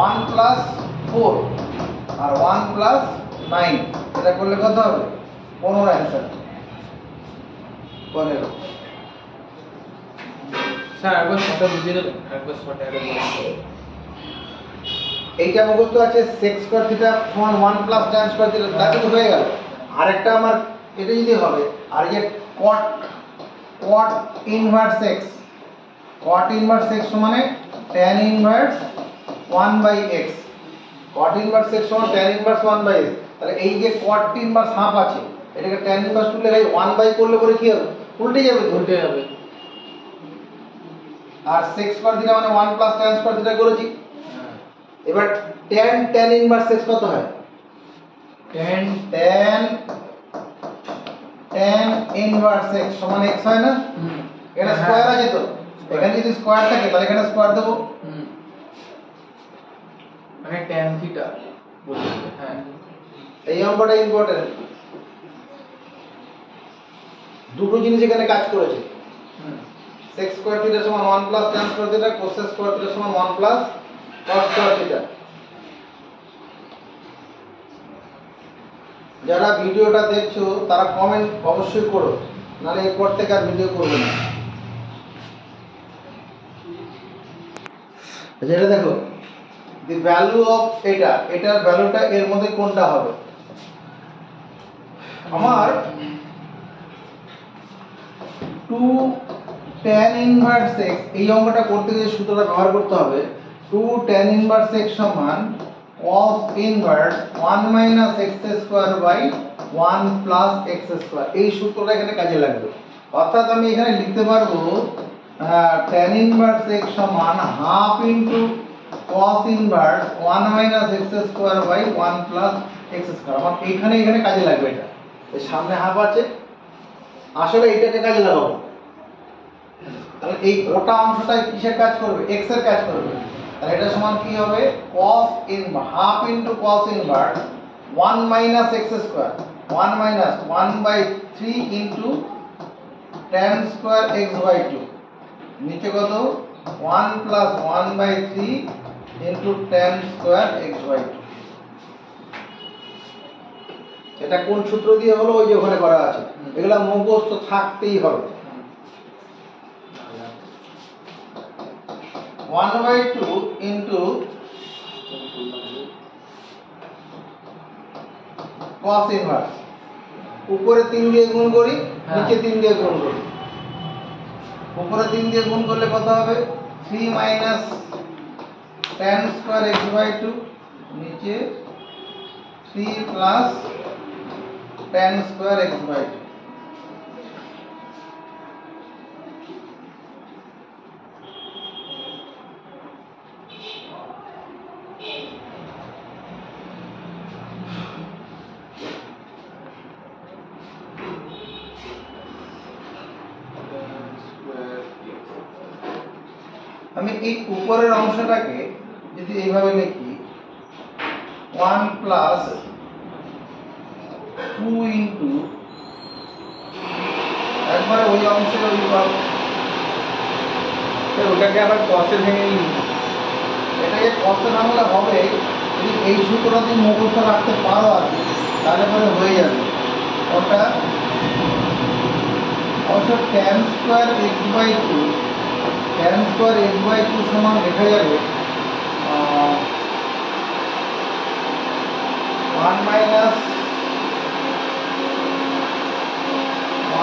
1 প্লাস 4 আর 1 প্লাস 9, এটা করলে কত হবে? 15 অ্যান্সার 15। স্যার একবার কথা বুঝিয়ে দেবেন, একবার শর্টে আগে বলুন। এইটা মুখস্থ আছে sec স্কয়ার থিটা সমান 1 প্লাস tan স্কয়ার থিটা, তা কিন্তু হয়ে গেল। আরেকটা আমার এটা যদি হবে, আর যে cot inverse x, cot inverse x সমানে tan inverse 1/x, cot inverse x সমান tan ইনভার্স 1/x। তাহলে এই যে cot ইনভার্স হাফ আছে, এটাকে tan ইনভার্স 2 লেখাই 1/, করলে পরে কি হবে? উল্টে যাবে তো। উল্টে যাবে। আর sec স্কয়ার থিটা মানে 1 প্লাস tan স্কয়ার থিটা করেছি। এবার tan ইনভার্স x কত হয়? tan ইনভার্স x সমান x হয় না? এখানে স্কয়ার আছে তো, এখানে যদি স্কয়ার থাকে তাহলে এখানে স্কয়ার দেব। মানে tan থিটা বলতে, হ্যাঁ এই অঙ্কটা ইম্পর্টেন্ট। দুটো জিনিস এখানে কাজ করেছে। sec স্কয়ার থিটা সমান 1 plus tan square theta, cos square theta সমান 1 প্লাস cos স্কয়ার থিটা। যারা ভিডিওটা দেখছো তারা কমেন্ট অবশ্যই করো, নাহলে এরপর থেকে আর ভিডিও করবে না। যেটা দেখো, দি ভ্যালু অফ এটার ভ্যালুটা এর মধ্যে কোনটা হবে? আমার 2 tan ইনভার্স x, এই অঙ্কটা করতে গিয়ে সূত্রটা ব্যবহার করতে হবে। 2 tan ইনভার্স x সমান cos inverse 1 minus x square by 1 plus x square. এই সূত্রটা এখানে কাজে লাগবে। অর্থাৎ আমি এখানে লিখতে পারবো tan ইনভার্স x সমান half into cos inverse 1 minus x square by 1 plus x square. আমার এখানে কাজে লাগবে। এটা এর সামনে হাফ আছে, আসলে এটাকে কাজে লাগাবো। তাহলে এই গোটা অংশটা কিসের কাজ করবে? x এর কাজ করবে। তাহলে এটা সমান কি হবে? cos inverse half into cos inverse 1 minus x square, 1 minus 1/3 into tan square x by 2, নিচে কত? 1 plus 1/3 into tan square x by 2। এটা কোন সূত্র দিয়ে হলো? ওই যে ওখানে করা আছে। এগুলা মুখস্থ থাকতেই হবে। 1/2 ইনটু cos ইনভার্স, উপরে 3 দিয়ে গুণ করি, নিচে 3 দিয়ে গুণ করি। উপরে 3 দিয়ে গুণ করলে কত হবে? 3 minus tan square x by 2, নিচে 3 plus tan square x by 2। আমি এই উপরের অংশটাকে যদি এইভাবে লিখি 1 প্লাস 2 ইনটু, একবারে ওই অংশের ওই পাবো, ওটাকে আবার cos-এ ভেঙে নিই। এটাকে cos-এ ভাঙলে হবে, যদি এই সূত্রটা তুমি মুখস্থ রাখতে পারো আর কি, তাহলে পরে হয়ে যাবে। ওটা অবশ্য tan square x by 2, tan square x by 2 সমান লেখা যাবে 1 মাইনাস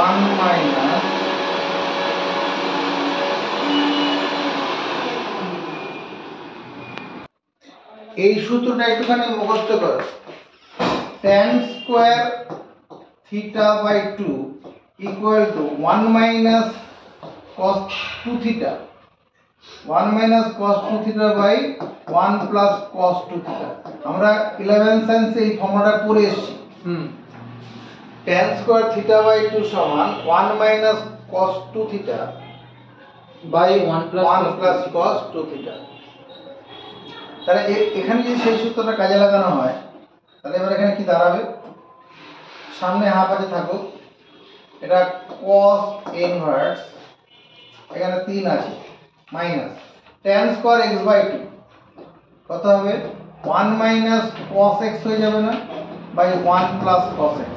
1 মাইনাস এই সূত্রটা একটুখানি মুখস্থ করো। tan square theta by 2 equal to 1 minus cos 2 theta, 1 minus cos 2 theta by 1 plus cos 2 theta. আমরা 11 সায়েন্সে এই ফর্মুলাটা পড়ে এসেছি। tan স্কয়ার থিটা বাই 2 সমান 1 minus cos 2 theta by 1 plus cos 2 theta. তাহলে এখানে যদি সেই সূত্রটা কাজে লাগানো হয় তাহলে এবার এখানে কি দাঁড়াবে, সামনে হাফ আছে থাকুক, এটা cos ইনভার্স এখানে 3 আছে minus tan square x by 2 কত হবে 1 মাইনাস cos x হয়ে যাবে না বাই 1 প্লাস cos x,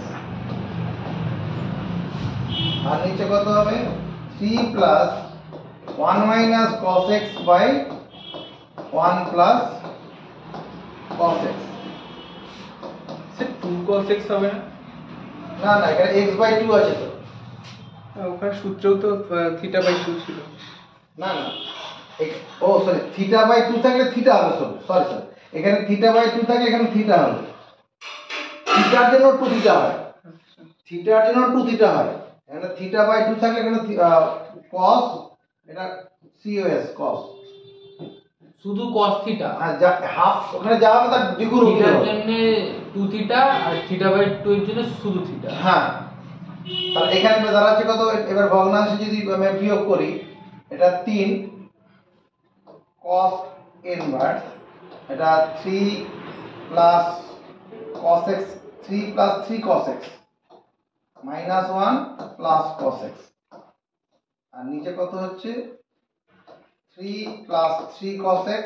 আর নিচে কত হবে 3 plus 1 minus cos x by 1 plus cos x। Sir 2 cos x হবে না? না না এখানে x বাই 2 আছে তো। ওখানে সূত্রেও তো থিটা বাই 2 ছিল। না না ও সরি থিটা বাই 2 থাকলে থিটা হবে, সরি সরি এখানে থিটা বাই 2 থাকে এখানে থিটা হবে, থিটার জন্য 2 থিটা হয়, থিটার জন্য 2 থিটা হয়, এখানে থিটা বাই 2 থাকলে এখানে cos এটা cos cos শুধু cos থিটা, আর হাফ ওখানে যা হবে তার দ্বিগুণ হতে থিটার হবে। জন্য 2 থিটা আর থিটা বাই 2 এর জন্য শুধু থিটা। হ্যাঁ তাহলে এখানে দাঁড়াচ্ছে কত, এবার ভগ্নাংশে যদি আমি বিয়োগ করি এটা 3 cos ইনভার্স এটা 3 plus cos x 3 plus 3 cos x minus 1 plus cos x, আর নিচে কত হচ্ছে 3 plus 3 cos x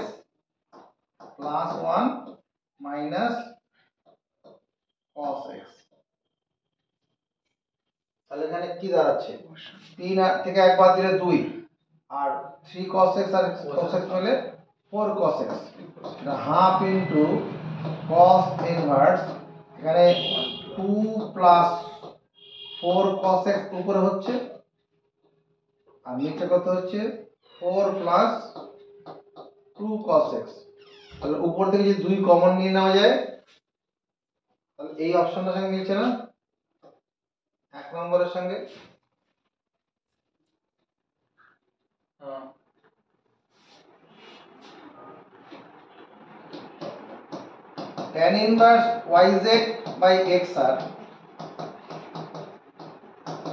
plus 1 minus cos x। তাহলে এখানে কি দাঁড়াচ্ছে 3 থেকে একবার দিলে 2 আর 3 cos x আর cos x মিলে 4 cos x, এটা হাফ ইনটু cos ইনভার্স এখানে 2 প্লাস 4 cos x উপরে হচ্ছে আর নিচে কত হচ্ছে 4 প্লাস 2 cos x। তাহলে উপর থেকে যদি 2 কমন নিয়ে নেওয়া যায় তাহলে এই অপশনটার সঙ্গে মিলছে না, এক নম্বরের সঙ্গে। tan inverse yz by xr,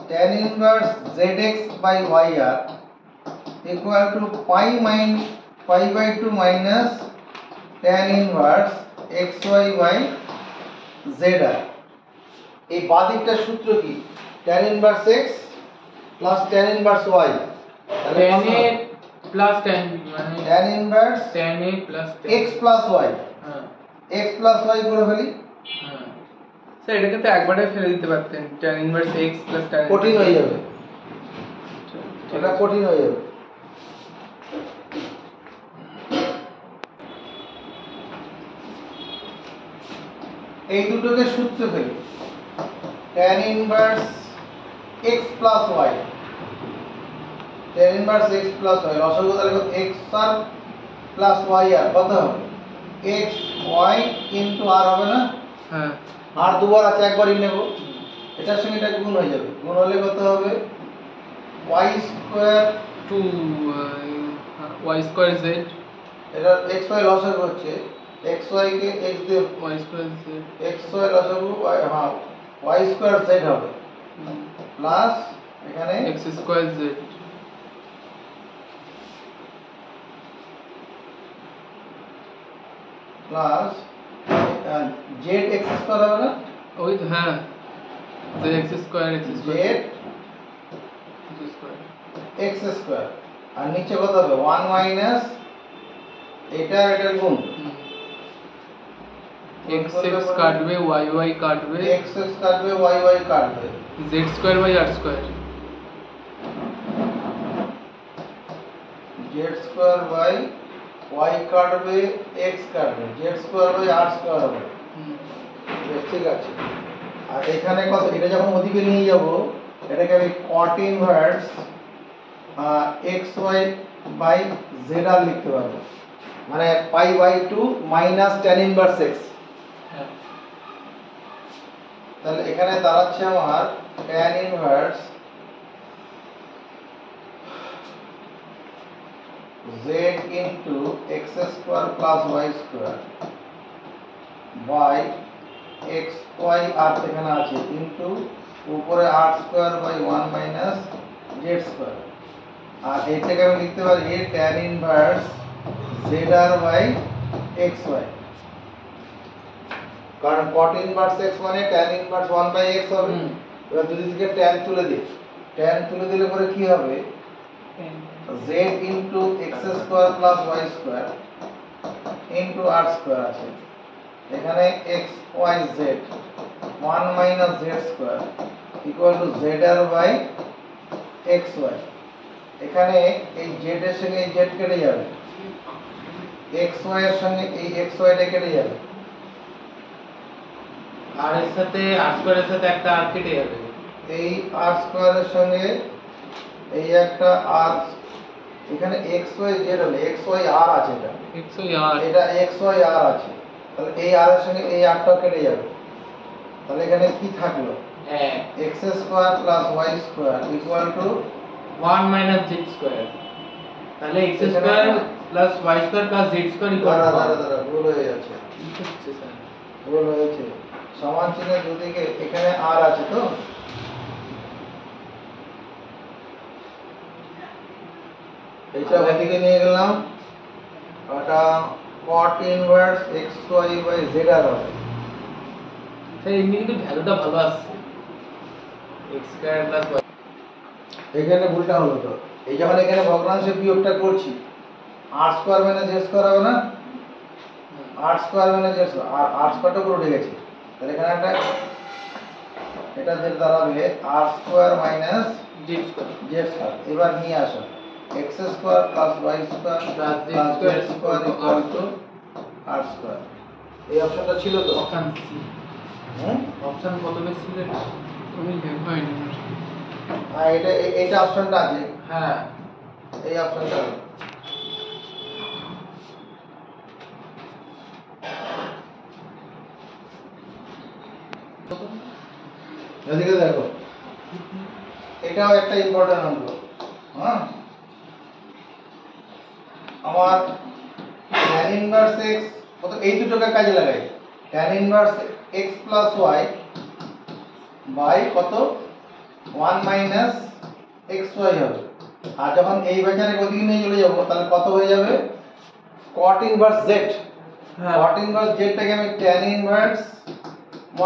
tan inverse zx by yr equal to pi by 2 minus tan inverse xy by zr। এই বাদিকটার সূত্র কি tan inverse x plus tan inverse y, তাহলে tan a plus tan b মানে tan inverse tan a plus x plus y, হ্যাঁ x plus y করে ফেলি, হ্যাঁ sir এটাকে তো একবারে ফেলে দিতে পারতেন tan inverse x plus tan কঠিন হয়ে যাবে, এটা কঠিন হয়ে যাবে। এই দুটোকে সূত্রে ফেলি tan inverse x plus y, tan inverse x plus y লসাগু তাহলে x আর প্লাস y আর কত হবে x y ইনটু r হবে না, হ্যাঁ আর দুবার আছে একবারই নেব, এটার সঙ্গে এটা গুণ হয়ে যাবে, গুণ হলে কত হবে y square 2 y square z এটা x y লসাগু হচ্ছে x y কে x দিয়ে y square z x y লসাগু y হ্যাঁ y স্কয়ার z হবে প্লাস এখানে x square z plus z x square হবে না, ওই তো হ্যাঁ z x square z square x square আর নিচে কত হবে 1 মাইনাস এটা এটার গুণ x x কাটবে y y কাটবে x x কাটবে y y কাটবে z square by r square z square by y কাটবে x কাটবে z square by r square হবে, বেশ ঠিক আছে। আর এখানে কত এটা যখন ওদিকে নিয়ে যাব এটাকে আমি cot inverse xy by zr লিখতে পারবো, মানে pi by 2 minus tan inverse x। তাহলে এখানে দাঁড়াচ্ছে আমার tan inverse z into x square plus y square by x y আর এখানে আছে কিন্তু উপরে r square by 1 minus z square, আর এটাকে আমি লিখতে পারি tan inverse z r by x y, কারণ cot ইনভার্স x মানে tan ইনভার্স 1 বাই x হবে। এবার যদি থেকে tan তুলে দিই, tan তুলে দিলে পরে কি হবে, z into x square plus y square into r square আছে, এখানে x y z 1 minus z square equal to z r by x y। এখানে এই z এর সঙ্গে এই z কেটে যাবে, x y এর সঙ্গে এই x y টা কেটে যাবে, আর এর সাথে আর স্কয়ারের সাথে একটা আর কেটে যাবে, এই r স্কয়ারের সঙ্গে এই একটা r, এখানে x y z হলে x y r আছে, এটা x y r আছে, তাহলে এই r এর সঙ্গে এই r টা কেটে যাবে, তাহলে এখানে কি থাকলো x square plus y square equal to 1 minus z square, তাহলে x square plus y square plus z square equal two দাঁড়া ভুল হয়ে যাচ্ছে, কি হচ্ছে স্যার? ভুল হয়েছে, সমান চিহ্নের দুদিকে এখানে r আছে তো, এটা ওদিকে নিয়ে গেলাম, ওটা cot inverse xy by z আর হবে। স্যার এমনি কিন্তু ভ্যালুটা ভালো আসছে, x স্কয়ার প্লাস y, এখানে ভুলটা হলো তো, এই যখন এখানে ভগ্নাংশে বিয়োগটা করছি r square minus z square হবে না, r square minus z square, আর r স্কয়ারটা পুরো উঠে গেছে, তাহলে এখানে একটা এটা যে দাঁড়াবে r square minus z square, z square. এবার নিয়ে আসো x square plus y square plus z square equal two r square. এই অপশনটা ছিল তো, অপশন সি, অপশন কত বেশি ছিল এটা আমি লেখা হয়নি, হ্যাঁ এটা অপশনটা আছে, হ্যাঁ এই অপশনটা এদিকে দেখো, এটাও একটা ইম্পর্টেন্ট অঙ্ক। হ্যাঁ, আমার tan ইনভার্স x কত, এই দুটোকে কাজে লাগাই, tan inverse x plus y by কত 1 মাইনাস xy হবে, আর যখন এই বেচারে ওদিকে নিয়ে চলে যাব তাহলে কত হয়ে যাবে, cot inverse z, cot inverse z টাকে আমি tan inverse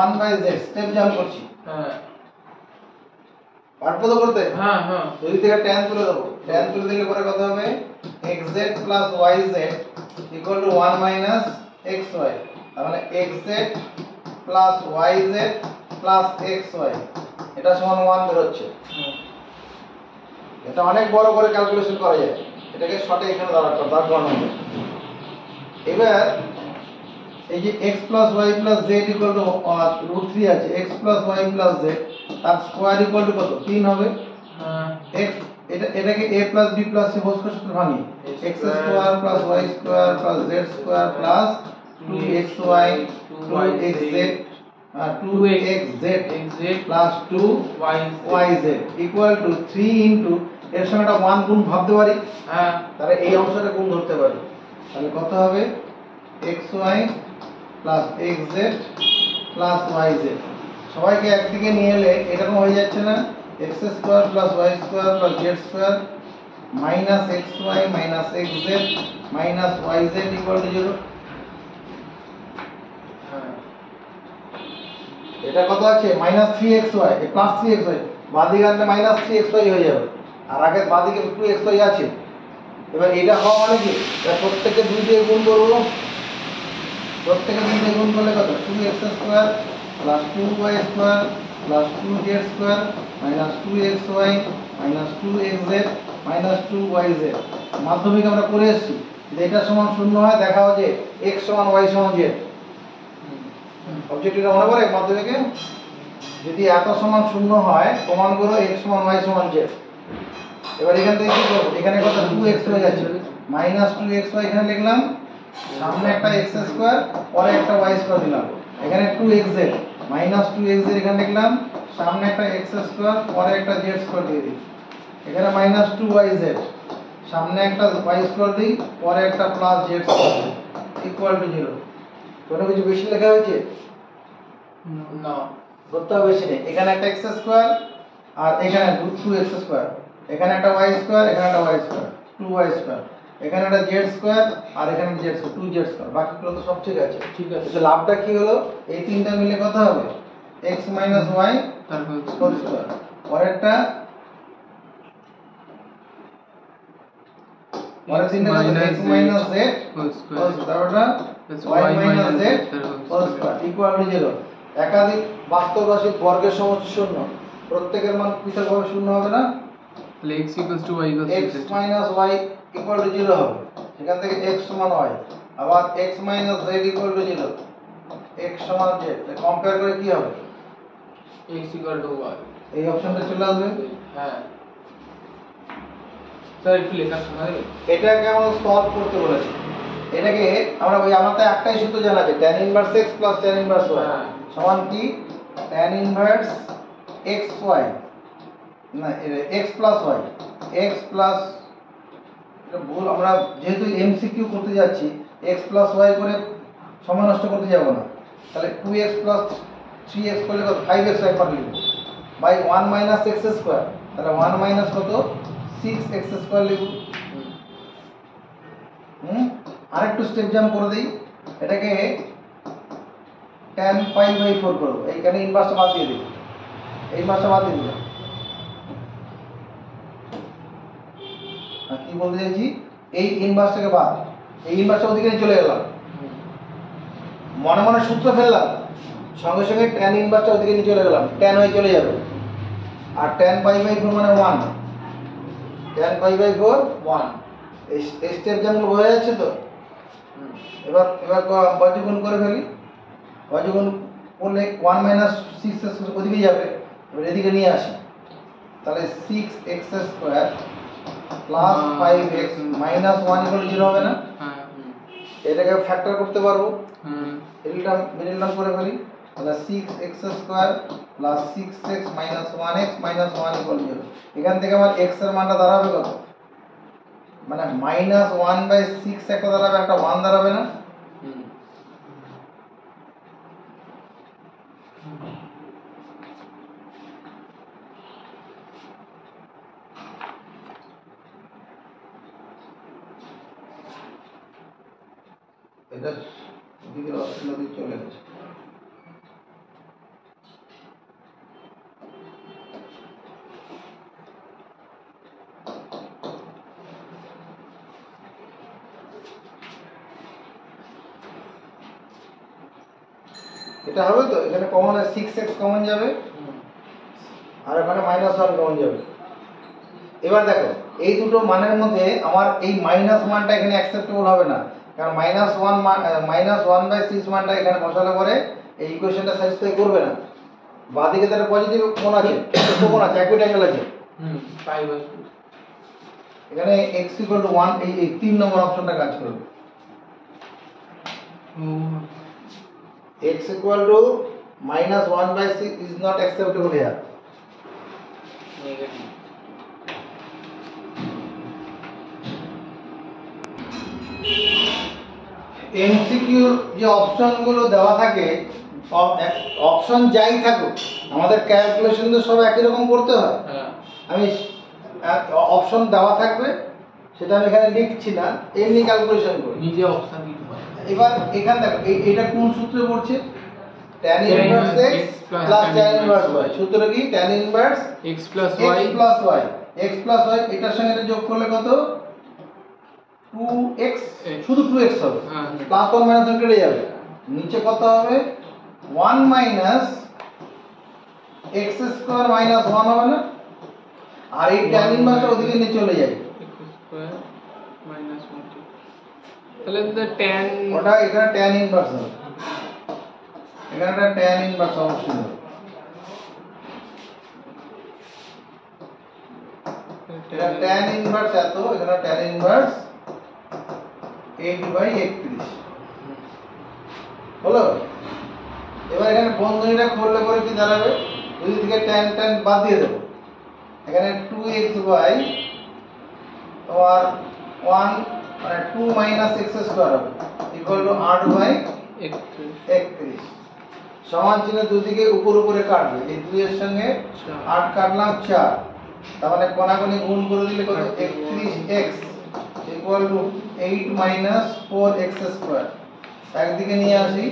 1 by z step jump করছি, হ্যাঁ পারবো তো করতে, হ্যাঁ হ্যাঁ, যদি থেকে tan তুলে দেবো, tan তুলে দিলে পরে কত হবে xz plus yz equal to 1 minus xy, তার মানে xz plus yz plus xy এটা সমান 1 বেরোচ্ছে। এটা অনেক বড় করে ক্যালকুলেশন করা যায়, এটাকে শর্টে এখানে দাঁড় করানো হবে। এবার এই যে x plus y plus z equal to √3 আছে, x plus y plus z তার স্কয়ার ইকুয়াল টু কত 3 হবে, x এটাকে a plus b plus c whole square সূত্রে ভাঙি, x square plus y square plus z square plus 2xy 2xz 2xz plus 2yz equal to 3 into এর সঙ্গে একটা 1 গুণ ভাবতে পারি, হ্যাঁ তাহলে এই অংশটা গুণ ধরতে পারি, তাহলে কত হবে xy plus xz plus yz, সবাইকে একদিকে নিয়ে এলে এরকম হয়ে যাচ্ছে না, x square plus y square plus z square minus xy minus xz minus yz equal to 0। এটা কত আছে মাইনাস 3xy প্লাস 3xy, বাঁদিকে আনলে মাইনাস 3xy হয়ে যাবে, আর আগের বাঁদিকে 2xy আছে। এবার এটা হওয়া মানে কি, প্রত্যেককে 2 দিয়ে গুণ করব, প্রত্যেককে 2 দিয়ে গুণ করলে কত 2x square plus 2y square plus 2z square minus 2xy minus 2xz minus 2yz। মাধ্যমিক আমরা করে এসেছি যে এটা সমান 0 হয় দেখাও যে x সমান y সমান z, অবজেক্টিভটা মনে পড়ে মাধ্যমিকে, যদি এত সমান 0 হয় প্রমাণ করো x সমান y সমান z। এবার এখান থেকে কি করব, এখানে কত 2x হয়ে যাচ্ছে, মাইনাস 2xy এখানে লিখলাম, সামনে একটা x স্কয়ার পরে একটা y স্কয়ার দিলাম, এখানে 2xz মাইনাস 2xz এখানে লিখলাম, সামনে একটা x স্কয়ার পরে একটা z স্কয়ার দিয়ে দিই, এখানে মাইনাস 2yz সামনে একটা y স্কয়ার দিই পরে একটা plus z square equal to 0। কোনো কিছু বেশি লেখা হয়েছে, না করতে হবে বেশি নেই। এখানে একটা x স্কয়ার আর এখানে 2x স্কয়ার, এখানে একটা y স্কয়ার, এখানে একটা y স্কয়ার, 2y স্কয়ার, এখানে একটা z স্কয়ার আর এখানে z স্কয়ার, 2z স্কয়ার। বাকিগুলো তো সব ঠিক আছে। ঠিক আছে। তো লাভটা কি হলো? এই তিনটা মিলে কত হবে? x - y তারপর হোল স্কয়ার। পরেরটা পরের তিনটা কত? x - z whole whole square square. তারপরটা y - z whole square equal to 0। একাধিক বাস্তব রাশির বর্গের সমষ্টি শূন্য, প্রত্যেকের মান পৃথকভাবে শূন্য হবে না? তাহলে x = y x - y equal to 0 হবে। সেখান থেকে x সমান y, আবার x - z equal to 0, x সমান z। কম্পেয়ার করে কি হবে? x = y। এই অপশনটা চলে আসবে। হ্যাঁ স্যার একটু লেখা শোনা যাবে? এটাকে আমরা সলভ করতে বলেছি। এটাকে আমরা আমাদের একটাই সূত্র জানা আছে, tan inverse x plus tan inverse y হ্যাঁ। সমান কি? tan ইনভার্স xy না x plus y, x plus, এটা ভুল, আমরা যেহেতু এমসিকিউ করতে যাচ্ছি x প্লাস y করে সময় নষ্ট করতে যাব না। তাহলে 2x প্লাস 3x করলে কত? 5x একবার লিখব বাই 1 মাইনাস x স্কয়ার। তাহলে 1 মাইনাস কত? 6x স্কয়ার লিখব। আরেকটু স্টেপ জাম্প করে দেই, এটাকে tan পাই বাই 4 করব। এইখানে ইনভার্সটা বাদ দিয়ে দিই, এই ইনভার্সটা বাদ দিয়ে দিলাম। কি বলতে চাইছি? এই ইনভার্সটাকে বাদ, এই ইনভার্সটা ওদিকে নিয়ে চলে গেলাম, মনে মনে সূত্র ফেললাম, সঙ্গে সঙ্গে tan ইনভার্সটা ওদিকে নিয়ে চলে গেলাম, tan হয়ে চলে যাবে। আর tan পাই বাই 4 মানে 1, tan পাই বাই 4 1। এই স্টেপ জাম্প বোঝা যাচ্ছে তো? এবার বজ্রগুণ করে ফেলি। বজ্রগুণ করলে 1 মাইনাস 6x ওদিকে যাবে, এবার এদিকে নিয়ে আসি। তাহলে 6x square plus 5x minus 1 equal 0 হবে না? হ্যাঁ। এটাকে ফ্যাক্টর করতে পারবো। মিডল টার্ম করে ফেলি। তাহলে 6x square plus 6x minus 1x minus 1 equal 0। এখান থেকে আমার x এর মানটা দাঁড়াবে কত? মানে মাইনাস 1/6 একটা দাঁড়াবে, একটা 1 দাঁড়াবে না? এটা দিকের অপশন দিয়ে চলে গেছে। এটা হবে তো? এখানে কমন 6x কমন যাবে আর এখানে -1 কমন যাবে। এবার দেখো এই দুটো মানের মধ্যে আমার এই মাইনাস মানটা এখানে অ্যাকসেপ্টেবল হবে না, কারণ -1/6 মানটা এখানে বসালে পরে এই ইকুয়েশনটা স্যাটিসফাই করবে না। বাঁদিকে তার পজিটিভ কোণ আছে, কোণ আছে, একই অ্যাঙ্গেল আছে। পাই বাই এখানে x = 1, এই 3 নম্বর অপশনটা কাজ করবে। x = -1/6 is not acceptable here. Negative. এমসিকিউর যে অপশনগুলো দেওয়া থাকে, অপশন যাই থাকুক, আমাদের ক্যালকুলেশন তো সব একই রকম করতে হয়। আমি অপশন দেওয়া থাকবে, সেটা আমি এখানে লিখছি না, এমনি ক্যালকুলেশন করি নিজে অপশন দিতে পারে। এবার এখানে দেখো এটা কোন সূত্রে পড়ছে? tan inverse x plus tan inverse y। সূত্র কি? tan inverse x plus y x plus y এটার সঙ্গে এটা যোগ করলে কত? 2x, শুধু 2x হবে, প্লাস 1 মাইনাস 1 কেটে যাবে, নিচে কত হবে? 1 মাইনাস x স্কয়ার মাইনাস 1 হবে না? আর এই tan ইনভার্সটা ওদিকে নিয়ে চলে যায়, x স্কয়ার মাইনাস 1। তাহলে tan ওটা এখানে tan ইনভার্স হবে, এখানে একটা tan ইনভার্স অবশ্যই হবে। এটা tan ইনভার্স এত, এখানে tan ইনভার্স 8/31 হলো। এবার এখানে বন্ধনীটা খুললে পরে কি দাঁড়াবে? দুই থেকে tan বাদ দিয়ে দেব, এখানে 2xy আর 1 মানে 2 মাইনাস x স্কয়ার হবে ইকুয়াল টু 8/31। সমান চিহ্ন দুদিকে উপর উপরে কাটবে। এই 2 এর সঙ্গে 8 কাটলাম 4, তার মানে কোণাকুণি গুণ করে দিলে কত 31x equal to 8 minus 4x square. একদিকে নিয়ে আসি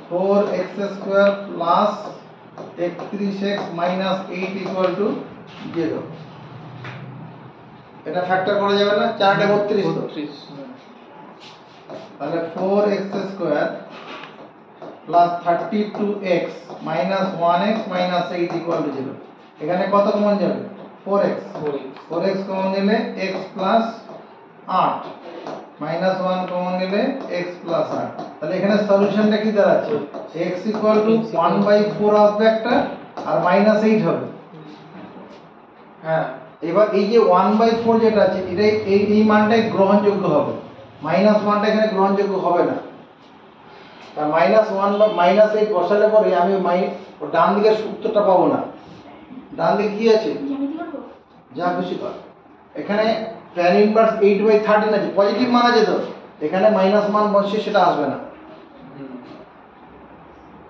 4x square plus 31x minus 8 equal to 0। এটা ফ্যাক্টর করা যাবে না, 4 টা 32 তো, তাহলে 4x square plus 32x minus 1x minus 8 equal to 0। এখানে কত কমন যাবে 4x, 4x কমন গেলে x প্লাস 8 মাইনাস 1 কমন গেলে x প্লাস 8। তাহলে এখানে সলিউশনটা কি দাঁড়াচ্ছে x ইকুয়াল টু 1/4 আসবে একটা আর মাইনাস 8 হবে। হ্যাঁ, এবার এই যে 1/4 যেটা আছে এটা এই মানটাই গ্রহণযোগ্য হবে, মাইনাস 1টা এখানে গ্রহণযোগ্য হবে না। আর মাইনাস 1 বা মাইনাস 8 বসালে পরে আমি ডান দিকের উত্তরটা পাবো না। ডান দিকে কি আছে যা খুশি কর। এখানে tan ইনভার্স 8/13 আছে, পজিটিভ মান আছে তো, এখানে মাইনাস মান বসে সেটা আসবে না।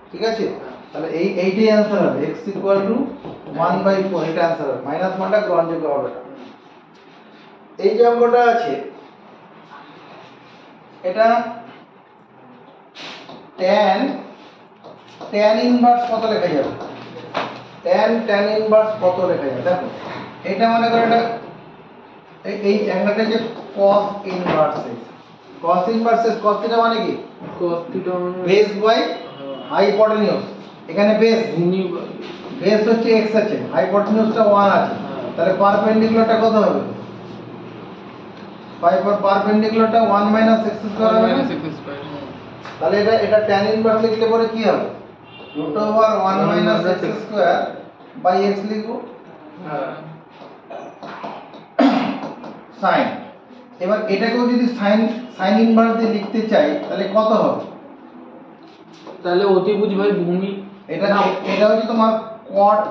ঠিক আছে, তাহলে এইটাই অ্যানসার হবে x ইকুয়াল টু 1/4, এটা অ্যানসার হবে। মাইনাস মানটা গ্রহণযোগ্য হবে না। এই যে অঙ্কটা আছে এটা tan ইনভার্স কত লেখা যাবে, tan ইনভার্স কত লেখা যাবে। দেখো এটা মনে করো এটা এই অ্যাঙ্গেলটা যে cos inverse x, cos inverse x, cos theta মানে কি cos থিটা মানে বেস বাই হাইপোটেনিউস। এখানে বেস হচ্ছে x আছে, হাইপোটেনিউসটা 1 আছে, তাহলে পারপেন্ডিকুলারটা কত হবে, পারপেন্ডিকুলারটা 1 মাইনাস x স্কয়ার হবে না। তাহলে এটা tan ইনভার্স লিখলে পরে কি হবে root over 1 minus x square by x লিখবো। হ্যাঁ, sin। এবার এটাকেও যদি sin ইনভার্স দিয়ে লিখতে চাই তাহলে কত হবে, তাহলে অতিভুজ ভাই ভূমি, এটা হচ্ছে তোমার cot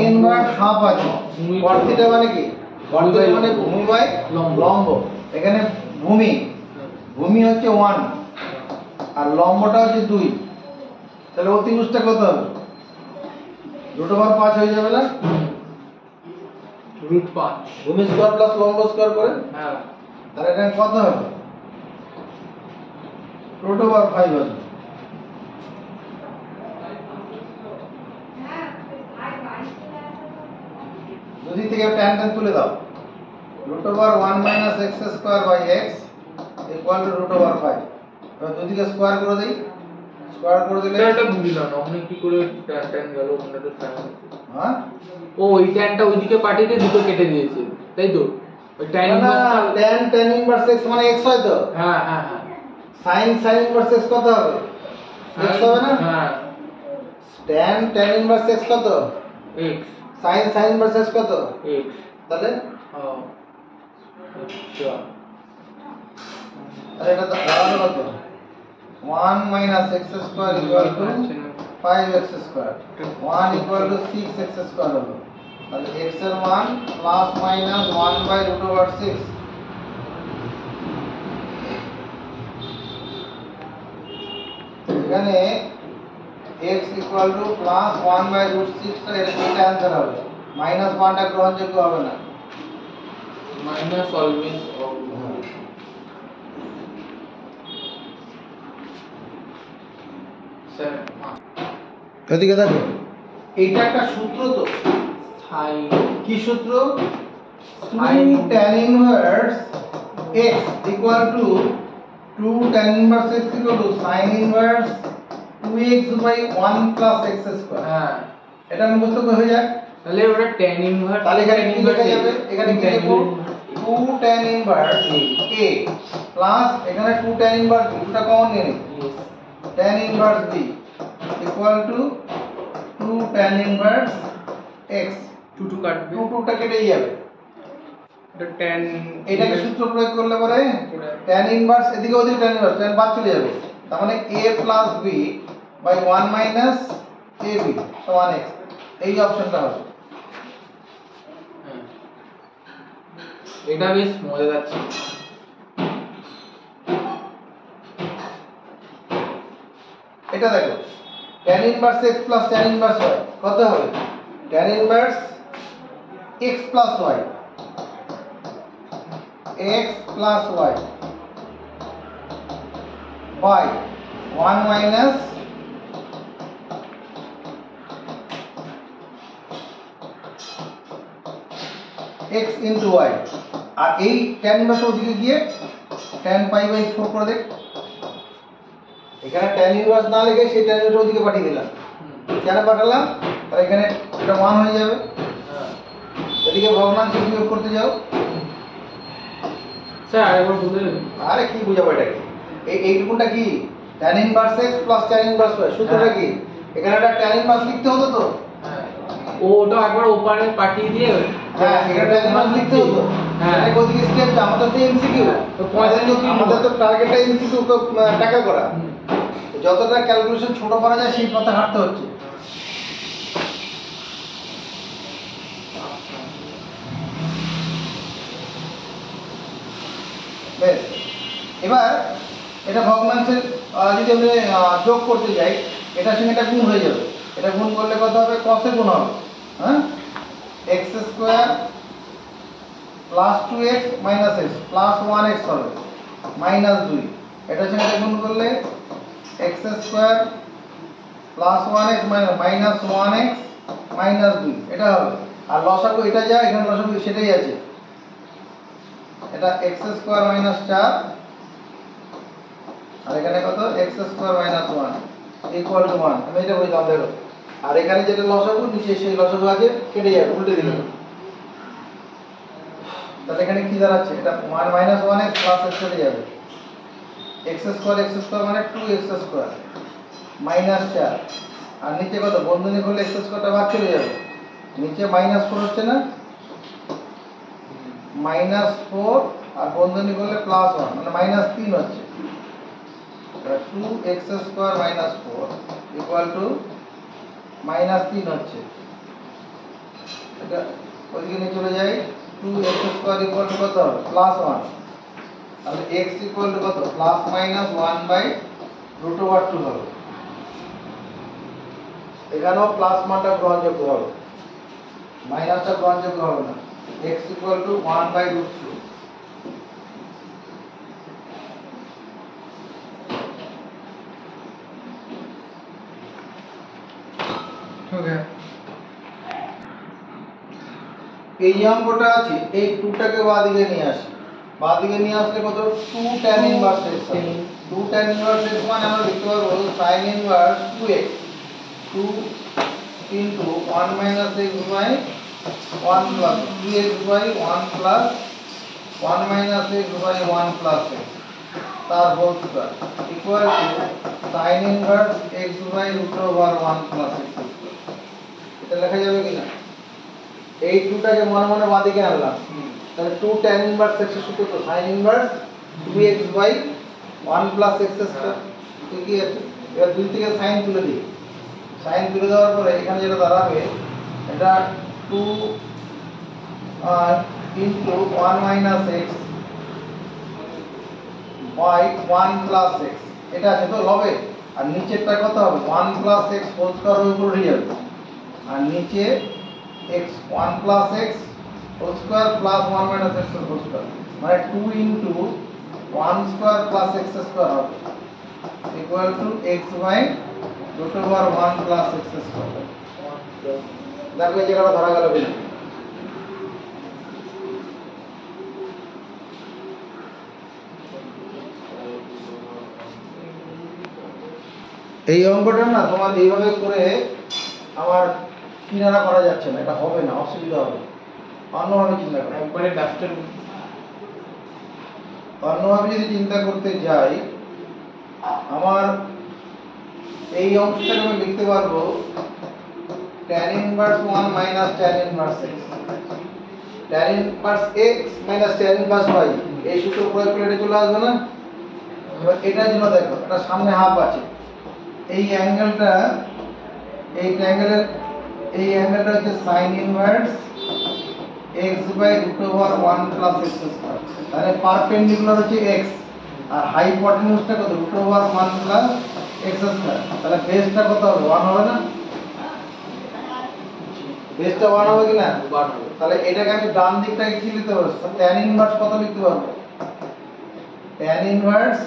ইনভার্স হাফ আছে। cot থিটা মানে কি, cot থিটা মানে ভূমি বাই লম্ব। এখানে ভূমি হচ্ছে 1 আর লম্বটা হচ্ছে 2, তাহলে অতিভুজটা কত হবে রুট ওভার 5 হয়ে যাবে না, রুট 5 ভূমি স্কয়ার প্লাস লম্ব স্কয়ার করে। হ্যাঁ, তাহলে এখানে কত হবে রুট ওভার 5 হবে। দুদিক থেকে tan তুলে দাও, root over 1 minus x square by x equal to root over 5। এবার দুদিকে স্কয়ার করে দেই, স্কয়ার করে দিলে এটা বুঝলাম না ওখানে কি করে tan গেল, ওখানে তো sin আছে। হ্যাঁ ও ওই ট্যানটা ওইদিকে পাঠিয়ে দিয়ে দুটো কেটে দিয়েছে, তাই তো? ওই tan না ইনভার্স tan ইনভার্স x মানে x হয় তো। হ্যাঁ হ্যাঁ হ্যাঁ, sin ইনভার্স x কত হবে x হবে না। হ্যাঁ, tan ইনভার্স x কত x, sin ইনভার্স x কত x, তাহলে আচ্ছা, তাহলে এটা তো দাঁড়ালো কত 1 minus x square equal to 5x square, 1 equal to 6x square হলো। তাহলে x এর মান plus minus 1 by root over 6। এখানে x equal to plus 1 by root 6, তো এটা অ্যানসার হবে। মাইনাস 1টা গ্রহণযোগ্য হবে না, মাইনাস অলওয়েজ এদিকে দেখো এইটা একটা সূত্র তো, sin কি সূত্র 2 tan inverse x equal to 2 tan inverse x equal to sin inverse 2x by 1 plus x square. হ্যাঁ, এটা মুখস্থ হয়ে যায়। তাহলে ওটা tan ইনভার্স, তাহলে এখানে কি লেখা যাবে, এখানে কি লিখবো 2 tan ইনভার্স a প্লাস এখানে 2 tan ইনভার্স b, দুটো কমন নিয়ে নিই, tan inverse b equal to 2 tan inverse x, 2 কাটবে, 2টা কেটেই যাবে। এটা tan, এটাকে সূত্র প্রয়োগ করলে পরে tan ইনভার্স এদিকে ওদিকে tan ইনভার্স tan বাদ চলে যাবে, তার মানে a plus b by 1 minus ab সমান x, এই অপশনটা হবে। এটা বেশ মজাদার ছিল। এটা দেখো tan inverse x plus tan inverse y কত হবে tan inverse x plus y x plus y by 1 minus x into y আর এই tan ইনভার্স ওদিকে গিয়ে tan pi by 4 করে দেখ এখানে tan ইনভার্স না লিখে সেই tan ইনভার্স ওদিকে পাঠিয়ে দিলাম কেন পাঠালাম আর এখানে এটা 1 হয়ে যাবে এদিকে ভগ্নাংশ বিয়োগ করতে যাও স্যার আরেকবার বলে দেবেন আরে কি বুঝাবো এটা কি এইটুকুটা কি tan inverse x plus tan inverse y সূত্রটা কি এখানে একটা tan ইনভার্স লিখতে হতো তো ওটা একবার ওপারে পাঠিয়ে দিয়ে হ্যাঁ এখানে tan ইনভার্স লিখতে হতো হ্যাঁ এটা কোদিকে স্টেপ আমাদের তো এমসিকিউ তো 45 আমাদের তো টার্গেটটা এমসিকিউ টাকা করা যতটা ক্যালকুলেশন ছোট করা যায় সেই পথে হাঁটতে হচ্ছে বেশ এবার এটা ভগ্নাংশের যদি আমি যোগ করতে যাই এটার সঙ্গে এটা গুণ হয়ে যাবে এটা গুণ করলে কত হবে cos এ গুণ হবে হ্যাঁ x square plus 2x minus x plus 1x হবে মাইনাস 2 এটার সঙ্গে এটা গুণ করলে x square plus 1x minus 1x minus 2 এটা হবে আর লসাগু এটা যা এখানে লসাগু সেটাই আছে এটা x স্কয়ার মাইনাস 4 আর এখানে কত x square minus 1 equal to 1 আমি এটা বুঝলাম দেখো আর এখানে যেটা লসাগু নিচে সেই লসাগু আছে কেটে যাবে উল্টে দিলাম তাহলে এখানে কি দাঁড়াচ্ছে এটা 1 মাইনাস 1x প্লাস x কেটে যাবে x স্কয়ার মানে 2x স্কয়ার মাইনাস 4 আর নিচে কত বন্ধনী করলে x স্কয়ারটা বাদ চলে যাবে নিচে মাইনাস 4 হচ্ছে না মাইনাস 4 আর বন্ধনী করলে প্লাস 1 মানে মাইনাস 3 হচ্ছে 2x square minus 4 equal to minus 3 হচ্ছে এটা ওইদিকে নিয়ে চলে যায় 2x স্কয়ার ইকুয়াল টু কত হবে প্লাস 1 তাহলে x ইকুয়াল টু কত plus minus 1 by root over 2 হবে এখানেও প্লাস মানটা গ্রহণযোগ্য হবে মাইনাসটা গ্রহণযোগ্য হবে না x equal to 1 by root 2 ওকে এই যে অঙ্কটা আছে এই 2 টাকে বাদিকে নিয়ে আসি বাদিকে নিয়ে আসলে কত 2 tan inverse x 2 tan inverse x মানে আমরা লিখতে পারবো sin inverse 2x 2 into 1 minus x by 1 plus 2x by 1 plus 1 minus x by 1 plus x তার whole square equal to sin inverse x by root over 1 plus x square এটা লেখা যাবে কি না এই 2টাকে মনে মনে বাদিকে আনলাম তাহলে 2 tan ইনভার্স x এর সূত্র তো sin inverse 2x by 1 plus x square ঠিকই আছে এবার দুই থেকে sin তুলে দিই sin তুলে দেওয়ার পরে এখানে যেটা দাঁড়াবে এটা 2 into 1 minus x by 1 plus x এটা আছে তো লবে আর নিচেরটা কত হবে 1 plus x হোল স্কয়ার এর উপর উঠে যাবে আর নিচে x 1 plus x whole square plus 1 minus x whole square মানে 2 into 1 square plus x square হবে equal to x by root over 1 plus x square দেখো এই জায়গাটা ধরা গেল কিনা এই অঙ্কটা না তোমার এইভাবে করে আমার কিনারা করা যাচ্ছে না এটা হবে না অসুবিধা হবে অন্যভাবে চিন্তা করো একবারে ডাস্টার অন্যভাবে যদি চিন্তা করতে যাই আমার এই অংশটাকে আমি লিখতে পারবো tan inverse 1 minus tan inverse x tan inverse x minus tan inverse y এই সূত্র প্রয়োগ করলে এটা চলে আসবে না এবার এটার জন্য দেখো এটা সামনে হাফ আছে এই অ্যাঙ্গেলটা এই অ্যাঙ্গেলটা হচ্ছে sin inverse x by root over 1 plus x square তাহলে পারপেন্ডিকুলার হচ্ছে x আর হাইপোটেনিউসটা কত root over 1 plus x x square. তাহলে বেসটা কত হবে? 1 হবে না? বেসটা 1 হবে কি না? 1 হবে। তাহলে এটাকে আমি ডান দিকটাকে কি লিখতে পারবো? tan ইনভার্স কত লিখতে পারবো? tan inverse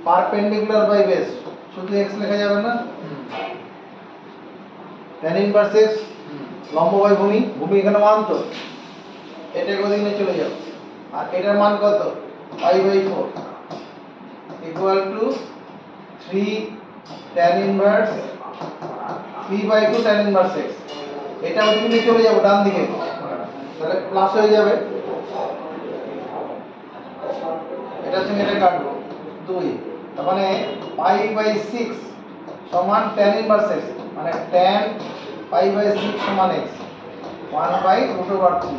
perpendicular by base, শুধু x লেখা যাবে না? tan ইনভার্স x লম্ব বাই ভূমি, ভূমি এখানে 1 তো এটাকে ওদিকে নিয়ে চলে যাবে। আর এটার মান কত? Pi by 4 equal to 3 tan inverse 3/2 tan inverse x। এটা ওদিকে নিয়ে চলে যাবো ডান দিকে, তাহলে প্লাস হয়ে যাবে। এটার সঙ্গে এটা কাটবো 2, তার মানে পাই বাই 6 সমান tan ইনভার্স x, মানে tan পাই বাই 6 সমান x 1/√3।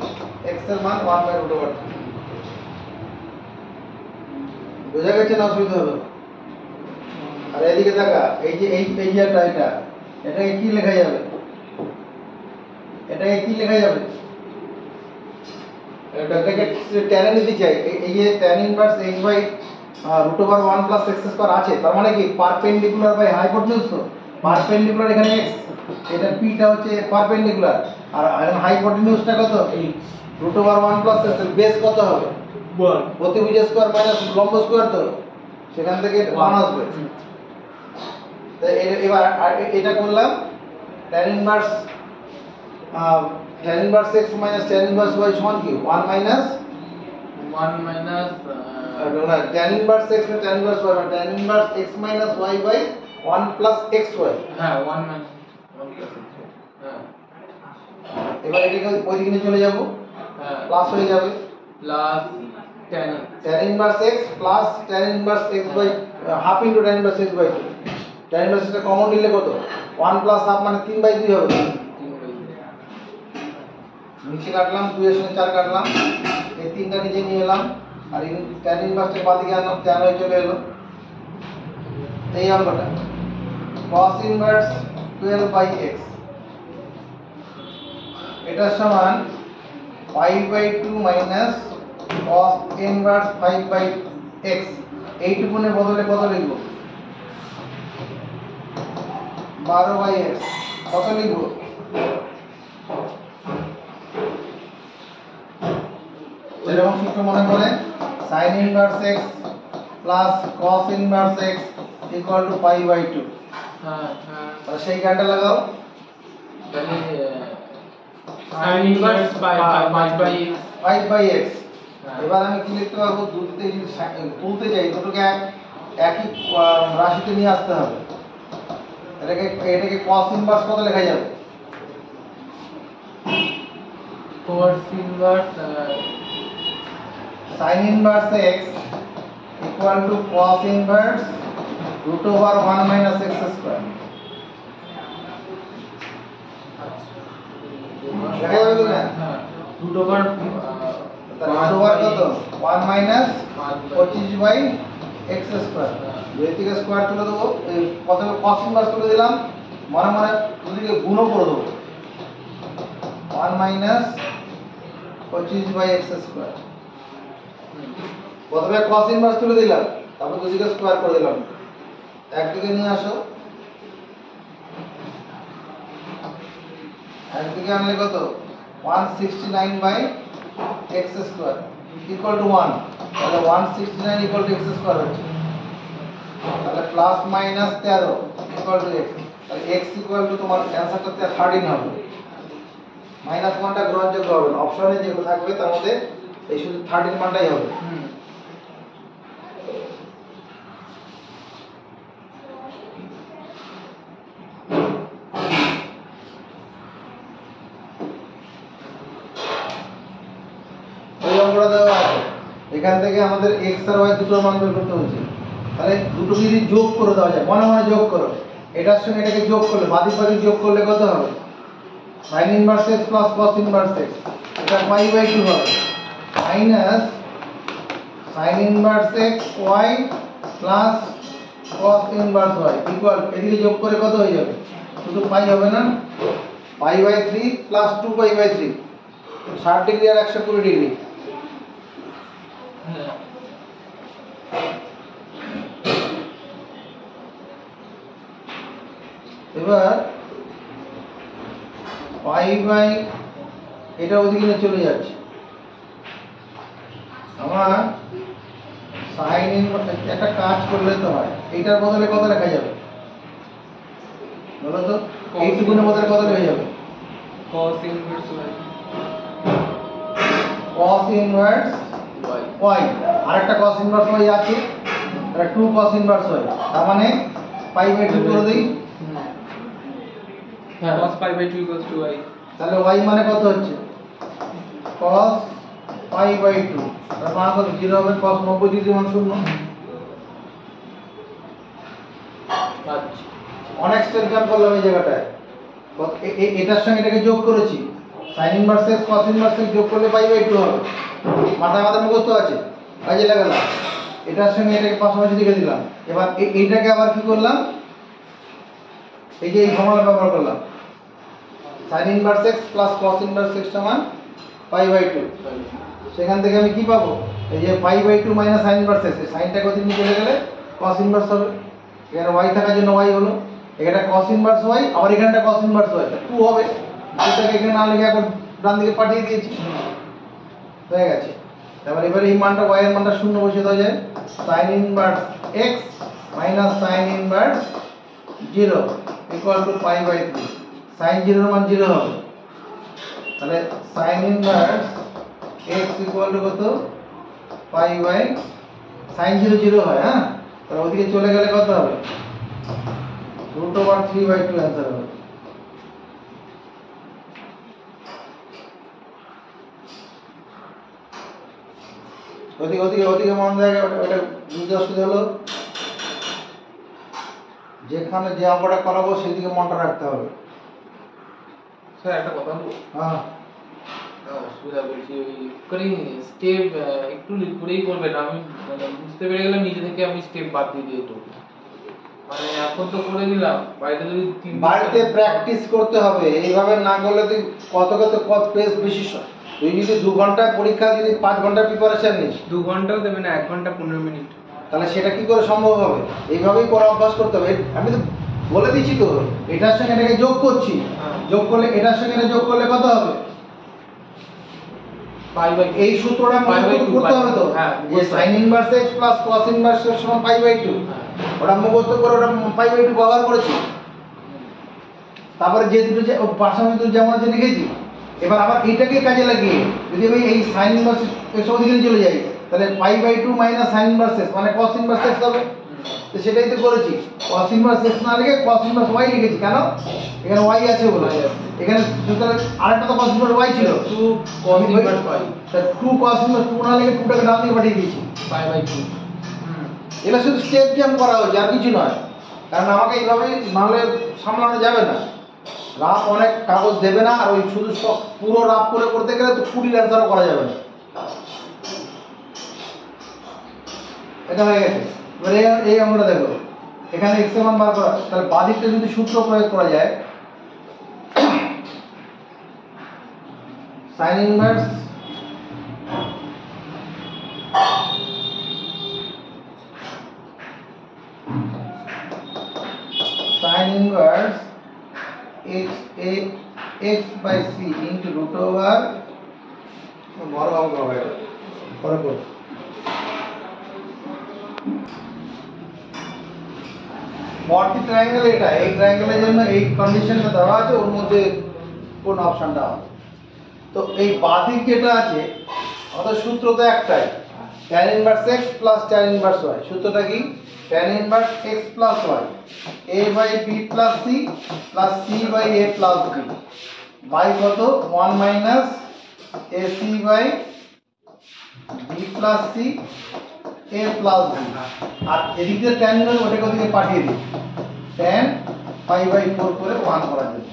x এর মান 1/√3। বোঝা গেছে না? অসুবিধা হবে? আর এদিকে দেখা, এই যে এই যেটা এটাকে কি লেখা যাবে? এটাকে কি লেখা যাবে? এটাকে tan নিতে চাই। এই যে tan inverse x by √1 plus x square আছে, তার মানে কি পারপেন্ডিকুলার বাই হাইপোটেনিউজ। তো পারপেন্ডিকুলার এখানে x, এটা p টা হচ্ছে পারপেন্ডিকুলার, আর হাইপোটেনিউজটা কত? √1 প্লাস x। বেস কত হবে? 1। প্রতিভুজ স্কয়ার মাইনাস লম্ব স্কয়ার, তো সেখান থেকে 1 আসবে। তো এবার এটা করলাম tan inverse x minus tan inverse y সমান কি? 1 মাইনাস না, tan ইনভার্স x না tan ইনভার্স y, মানে tan inverse x minus y by 1 plus xy। হ্যাঁ 1 প্লাস x। হ্যাঁ এবার এটাকে ওইদিকে নিয়ে চলে যাব, হ্যাঁ প্লাস হয়ে যাবে plus tan inverse x plus tan inverse x by half into tan inverse x by 2। tan inverse টা কমন নিলে কত? 1 প্লাস হাফ মানে 3/2 হবে। নিচে কাটলাম, 2 এর সঙ্গে 4 কাটলাম, এই 3টা নিচে নিয়ে এলাম, আর tan ইনভার্সটা বাদিকে আনলাম, tan হয়ে চলে এলো। এই অঙ্কটা cos ইনভার্স 12/x, এটা সমান π/2 মাইনাস cos ইনভার্স 5/x। এইটুকুনের বদলে কত লিখব? 12/x। কত লিখব? এরকম সূত্র মনে করে sin inverse x plus cos inverse x equal to π/2। হ্যাঁ তাহলে সেই জ্ঞানটা লাগাও। তাহলে sin ইনভার্স 5/x। এবার আমি কি লিখতে পারবো? দুটোতে যদি তুলতে যাই, দুটোকে একই রাশিতে নিয়ে আসতে হবে। এটাকে cos ইনভার্স কত লেখা যাবে? cos inverse sin inverse x equal to cos inverse √1 minus x square. দেখা যাবে কি না? হ্যাঁ √1 √1 কত? 1 মাইনাস 25/x স্কয়ার। দুই থেকে স্কয়ার তুলে দেবো, এই প্রথমে cos ইনভার্স তুলে দিলাম, মনে মনে দুদিকে গুণও করে দেবো, 1 মাইনাস 25/x স্কয়ার। প্রথমে cos ইনভার্স তুলে দিলাম, তারপর দুদিকে স্কয়ার করে দিলাম। একদিকে নিয়ে আসো, একদিকে আনলে কত? 169/x square equal to 1। তাহলে 169 ইকুয়াল টু x স্কয়ার হচ্ছে। তাহলে plus minus 13 equal to x। তাহলে x ইকুয়াল টু তোমার অ্যানসারটা 13 হবে। মাইনাস মানটা গ্রহণযোগ্য হবে না, অপশনে যেগুলো থাকবে তার মধ্যে এই শুধু 13 মানটাই হবে। এই অঙ্কটা দেওয়া আছে, এখান থেকে আমাদের x আর y দুটোর মান বের করতে হচ্ছে। তাহলে দুটো যদি যোগ করে দেওয়া যায়, মনে মনে যোগ করো, এটার সঙ্গে এটাকে যোগ করলে, বাদিক বাদিক যোগ করলে কত হবে? sin inverse x plus cos inverse x, এটা π/2 হবে, minus sin inverse x y plus cos inverse y equal, এদিকে যোগ করে কত হয়ে যাবে? শুধু পাই হবে না, π/3 প্লাস 2π/3, 60 ডিগ্রি আর 120 ডিগ্রি। এবার পাই বাই এটা ওদিকে নিয়ে চলে যাচ্ছে, আমার সাইন ইনভার্স একটা কাজ করলে তো হয়, এইটার বদলে কত লেখা যাবে বলো তো? এইটুকুনের বদলে কত লেখা যাবে? cos inverse y cos inverse y, আরেকটা cos ইনভার্স y আছে, তাহলে 2 cos ইনভার্স y, তার মানে পাই বাই 2 করে দেই। হ্যাঁ cos pi by 2 equals to y। তাহলে y মানে কত হচ্ছে? cos pi বাই 2, তার মানে কত? 0 হবে, cos 90 ডিগ্রি মান 0। আচ্ছা অনেক এক্সটেনশন করলাম এই জায়গাটায়, এটার সঙ্গে এটাকে যোগ করেছি, sin inverse x cos inverse x যোগ করলে পাই বাই 2 হবে। মাথায় মাথায় মুখস্থ আছে, কাজে লাগালাম, এটার সঙ্গে এটাকে পাশাপাশি লিখে দিলাম। এবার এইটাকে আবার কি করলাম, এই যে এই ফর্মুলা ব্যবহার করলাম, sin inverse x plus cos inverse x সমান পাই বাই 2। সেখান থেকে আমি কি পাবো? এই যে pi by 2 minus sin inverse x, সাইনটাকে ওদিকে নিয়ে চলে গেলে cos ইনভার্স হবে, এখানে y থাকার জন্য y হলো, এটা cos ইনভার্স y, আবার এখানটা cos ইনভার্স y, 2 হবে। এটাকে এখানে না লিখে এখন ডান দিকে পাঠিয়ে দিয়েছি, হয়ে গেছে। তারপর এবারে এই মানটা y এর মানটা 0 বসিয়ে দেওয়া যায়, sin inverse x minus sin inverse 0 equal to pi by 3, sin 0 এর মান 0 হবে, তাহলে sin inverse x equal to কত? পাই বাই sin 0 0 হয়, হ্যাঁ, তাহলে ওদিকে চলে গেলে কত হবে? √3/2 অ্যান্সার হবে। ওদিকে ওদিকে ওদিকে মন জায়গা, ওটা বুঝতে অসুবিধা হলো, যেখানে যে অঙ্কটা করাবো সেদিকে মনটা রাখতে হবে। স্যার একটা কথা বলবো? হ্যাঁ অসুবিধা বলছি, ওই করে স্টেপ একটু করেই করবেন, আমি মানে বুঝতে পেরে গেলাম নিজে থেকে, আমি স্টেপ বাদ দিয়ে দিয়ে তো মানে এখন তো করে দিলাম, বাড়িতে যদি বাড়িতে প্র্যাকটিস করতে হবে, এইভাবে না করলে তুই কত পেজ বেশি তুই যদি 2 ঘন্টা পরীক্ষা যদি 5 ঘন্টা প্রিপারেশন নিস, 2 ঘন্টাও দেবে না, 1 ঘন্টা 15 মিনিট, তাহলে সেটা কি করে সম্ভব হবে? এইভাবেই করা অভ্যাস করতে হবে। আমি তো বলে দিচ্ছি তো, এটার সঙ্গে এটাকে যোগ করছি, যোগ করলে এটার সঙ্গে এটা যোগ করলে কত হবে? পাই বাই এই সূত্রটা মুখস্থ করতে হবে তো, যে sin inverse x plus cos inverse x সমান পাই বাই 2, ওটা মুখস্থ করে ওটা পাই বাই 2 ব্যবহার করেছি। তারপরে যে দুটো যে পাশাপাশি দুটো যেমন আছে লিখেছি, এবার আবার এইটাকে কাজে লাগিয়ে যদি আমি এই sin ইনভার্স x ওদিকে চলে যাই, তাহলে pi by 2 minus sin inverse x মানে cos ইনভার্স x হবে। তো সেটাই তো করেছি, cos ইনভার্স x না লিখে cos ইনভার্স y লিখেছি, কেন? এখানে y আছে বলে, এখানে তাহলে আরেকটা তো cos ইনভার্স y ছিল, 2 cos inverse y, তা 2 cos ইনভার্স 2 না লিখে 2টাকে ডান দিকে পাঠিয়ে দিয়েছি, পাই বাই 2। এটা শুধু স্টেপ জাম্প করা হয়েছে, আর কিছু নয়। কারণ আমাকে এইভাবে নাহলে সামলানো যাবে না, রাফ অনেক কাগজ দেবে না, আর ওই শুধু পুরো রাফ করে করতে গেলে তো 20 অ্যান্সারও করা যাবে না। এটা হয়ে গেছে। এবারে এই অঙ্কটা দেখো, এখানে x এর মান বার করা, তাহলে বাদিকটা যদি সূত্র প্রয়োগ করা যায়, sin inverse sin inverse x by c into root over বড় অঙ্ক হবে এটা, পরে করব। মডটি ট্রায়াঙ্গেল এটা, এই ট্রায়াঙ্গেলের জন্য এই কন্ডিশনটা দেওয়া আছে, ওর মধ্যে কোন অপশনটা হবে। তো এই বাদিক যেটা আছে, আমাদের সূত্র তো একটাই, tan inverse x plus tan inverse y। সূত্রটা কি? tan inverse x plus y, a by b plus c plus c by a plus b by কত? 1 minus ac by b plus c a plus b। আর এদিকে tan inverse ওটাকে ওদিকে পাঠিয়ে দিই, tan pi by 4 করে 1 করার জন্য।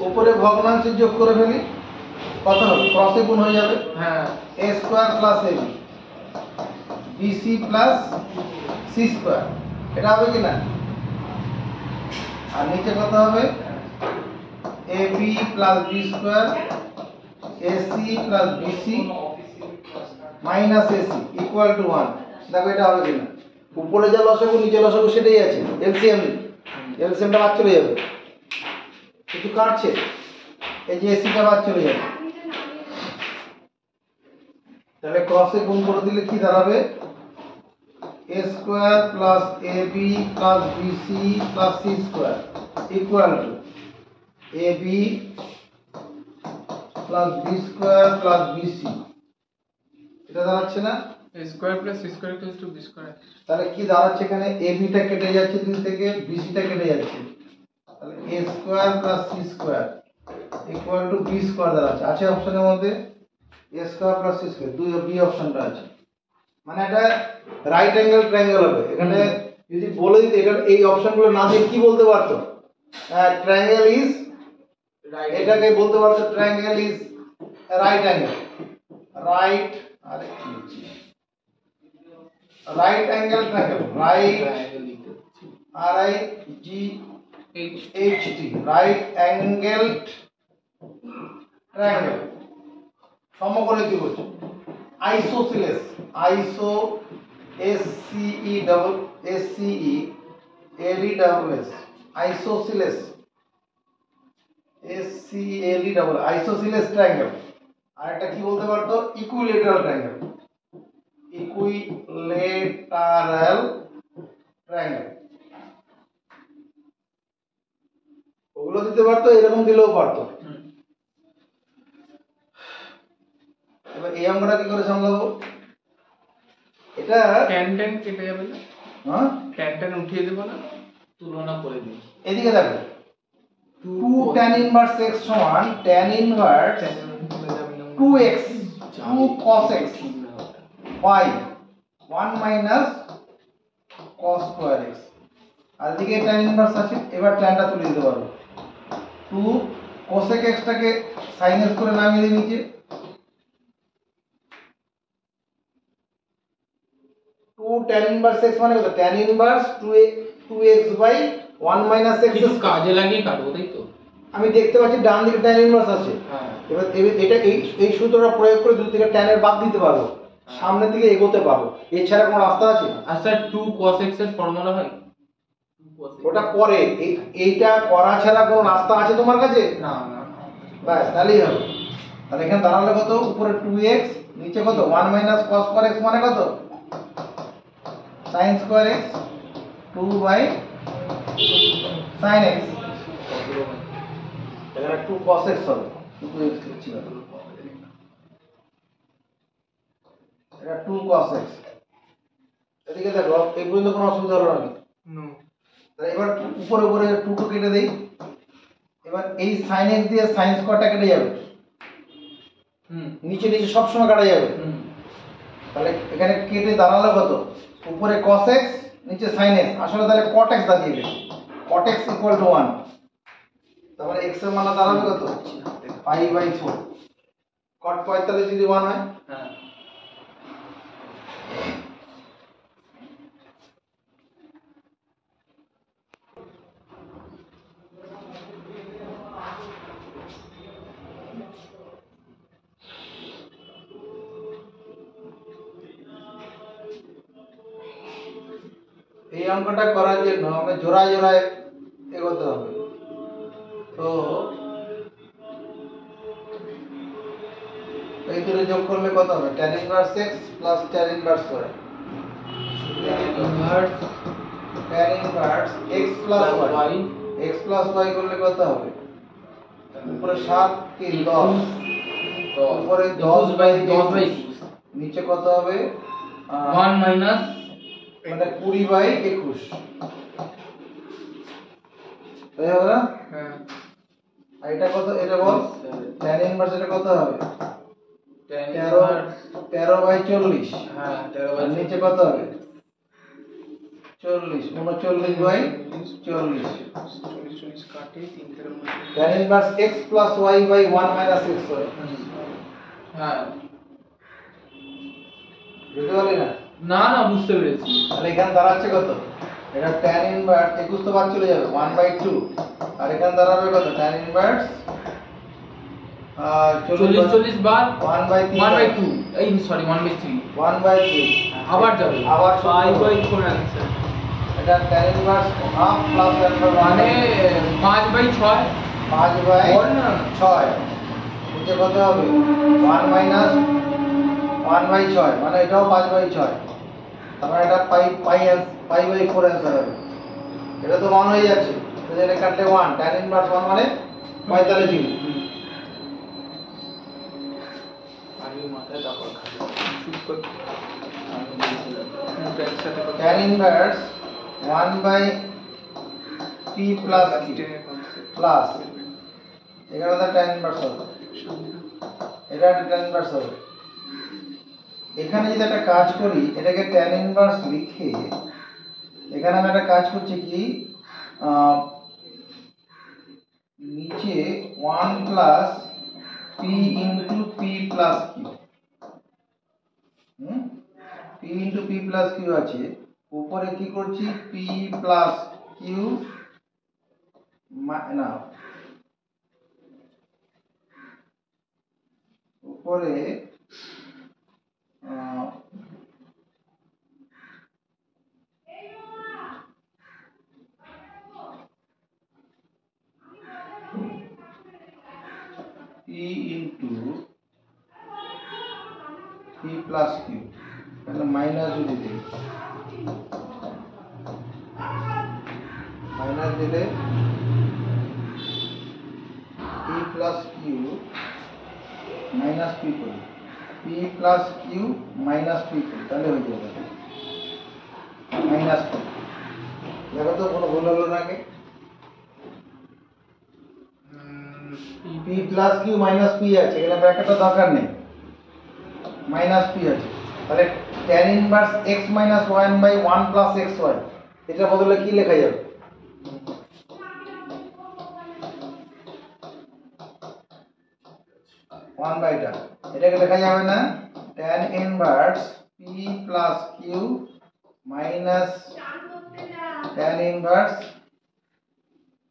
উপরে ভগ্নাংশে যোগ করে ফেলি, কত হবে? ক্রসে গুণ হয়ে যাবে, হ্যাঁ, a square plus ab bc plus c square, এটা হবে কি না? আর নিচে কত হবে? ab plus b square ac plus bc minus ac equal to 1। দেখো এটা হবে কি না? উপরে যা লসাগু নিচে লসাগু সেটাই আছে, এলসিএম, এলসিএমটা বাদ চলে যাবে, কিছু কাটছে, এই যে এসিটা বাদ চলে যাবে। তাহলে ক্রসে গুণ করে দিলে কি দাঁড়াবে? a square plus ab plus bc plus c square equal two ab plus b square plus bc। এটা দাঁড়াচ্ছে না? a square plus c square equals to b square. তাহলে কি দাঁড়াচ্ছে এখানে? ab টা কেটে যাচ্ছে দুই থেকে, bc টা কেটে যাচ্ছে, তাহলে a square plus c square equal two b square দাঁড়াচ্ছে। আছে অপশনের মধ্যে a square plus c square, দুই বি অপশনটা আছে। মানে এটা রাইট অ্যাঙ্গেল ট্রায়াঙ্গেল হবে। এখানে যদি বলে দিতে এটা এই অপশনগুলো না দিয়ে কি বলতে পারতো? ট্রায়াঙ্গেল ইজ রাইট, এটাকে বলতে পারতো triangle is right angle, right আর কি লিখছি, right angle triangle, right R I G H T, right angle triangle. সমকোণে কি বলছে? Isosceles, iso S C E double S C E L E double S, isosceles, S C L E double, isosceles triangle. আর একটা কি বলতে পারতো? Equilateral triangle, equilateral triangle. ওগুলো দিতে পারতো, এরকম দিলেও পারতো। এবার এই অঙ্কটা কি করে সামলাবো? এটা tan tan কেটে যাবে না? হ্যাঁ, tan tan উঠিয়ে দেব না, তুলনা করে দিই। এদিকে দেখো, 2 tan ইনভার্স x সমান tan inverse 2x 2 cos x y 1 minus cos square x। আর এদিকে tan ইনভার্স আছে, এবার tanটা তুলে দিতে পারবো। 2 cosec x টাকে sin x করে নামিয়ে দিই নিচে, 2 tan ইনভার্স x মানে কত? tan inverse 2x by 1 minus x। কিছু কাজে লাগিয়ে কাটবো, তাই তো? আমি দেখতে পাচ্ছি ডান দিকে tan ইনভার্স আছে। হ্যাঁ, এবার এটা এই সূত্রটা প্রয়োগ করে দুই থেকে tan এর বাদ দিতে পারবো, সামনের দিকে এগোতে পারবো। এছাড়া কোনো রাস্তা আছে? আর স্যার 2 cos x এর ফর্মুলা হয়? 2 cos x ওটা পরে, এইটা করা ছাড়া কোনো রাস্তা আছে তোমার কাছে? না না, বাস, তাহলেই হবে। তাহলে এখানে দাঁড়ালে কত? উপরে 2x, নিচে কত? 1 মাইনাস cos স্কয়ার x মানে কত? sin square x 2 by sin x। এখানে 2 cos x হবে, 2x লিখছি না, এটা 2 cos x। এদিকে দেখো, এই পর্যন্ত কোনো অসুবিধা হলো না। তাহলে এবার উপরে উপরে 2 টু কেটে দেই। এবার এই sin x দিয়ে sin স্কয়ারটা কেটে যাবে, নিচে নিচে সব সময় কাটা যাবে। তাহলে এখানে কেটে দাঁড়ালো কত? উপরে cos x নিচে sin x, আসলে তাহলে cot x দাঁড়িয়ে গেছে, cot x ইকুয়াল টু 1। তাহলে x এর মান দাঁড়াবে কত? Pi by 4। cot 45 যদি 1 হয়, হ্যাঁ, এই অঙ্কটা করার জন্য আমরা জোড়ায় জোড়ায় এগোতে হবে। তো এই দুটো যোগ করলে কত হবে? tan inverse x plus tan inverse y, inverse tan inverse x plus y, x plus y করলে কত হবে? উপরে 7 3 10, উপরে 10 বাই 10, নিচে কত হবে? 1 মাইনাস মানে 20 বাই 21, তাই হবে না? হ্যাঁ, আর এটা কত? এটা বল, tan ইনভার্স এটা কত হবে? 13 বাই 40। হ্যাঁ, 13 আর বাই নিচে কত হবে? 40 39 বাই 40। 40 কাটে 3 থেকে tan inverse x plus y by 1 minus x হয়। হ্যাঁ, বুঝতে পারলি না? না না, বুঝতে পেরেছি। তাহলে এখানে দাঁড়াচ্ছে কত? এটা tan ইনভার্স 21 তো বাদ চলে যাবে 1/2, আর এখানে দাঁড়াবে কত? tan ইনভার্স 40 40 বার 1/3 এই সরি 1/3 1/3 আবার যাবে আবার 5/4 आंसर এটা tan ইনভার্স হাফ প্লাস মানে 5/6 5/6 নিচে কত হবে 1 মাইনাস 1/6 মানে এটাও 5/6 তার মানে এটা পাই বাই 4 आंसर হবে এটা তো 1 হয়ে যাচ্ছে তো এটা কাটলে 1 tan ইনভার্স 1 মানে 45 ডিগ্রি আরে মাথায় তারপর চুপ কর আমি বলছিলাম একসাথে tan inverse 1 by p plus q plus এখানে তো tan ইনভার্স হবে এটা tan ইনভার্স হবে এখানে যদি একটা কাজ করি এটাকে tan ইনভার্স লিখে এখানে আমি একটা কাজ করছি কি নিচে 1 plus p into p plus q p into p plus q আছে উপরে কি করছি p প্লাস q না উপরে p into p plus q তাহলে মাইনাস যদি দিই মাইনাস দিলে p plus q minus p করি p plus q minus p করি তাহলে হয়ে যাবে মাইনাস p দেখো তো কোনো ভুল হলো নাকি p plus q minus p আছে এখানে ব্র্যাকেটের দরকার নেই মাইনাস p আছে তাহলে tan inverse x minus 1 by 1 plus xy এটা বদলে কি লেখা যাবে ওয়ান বাইটা এটাকে লেখা যাবে না tan inverse p plus q minus tan inverse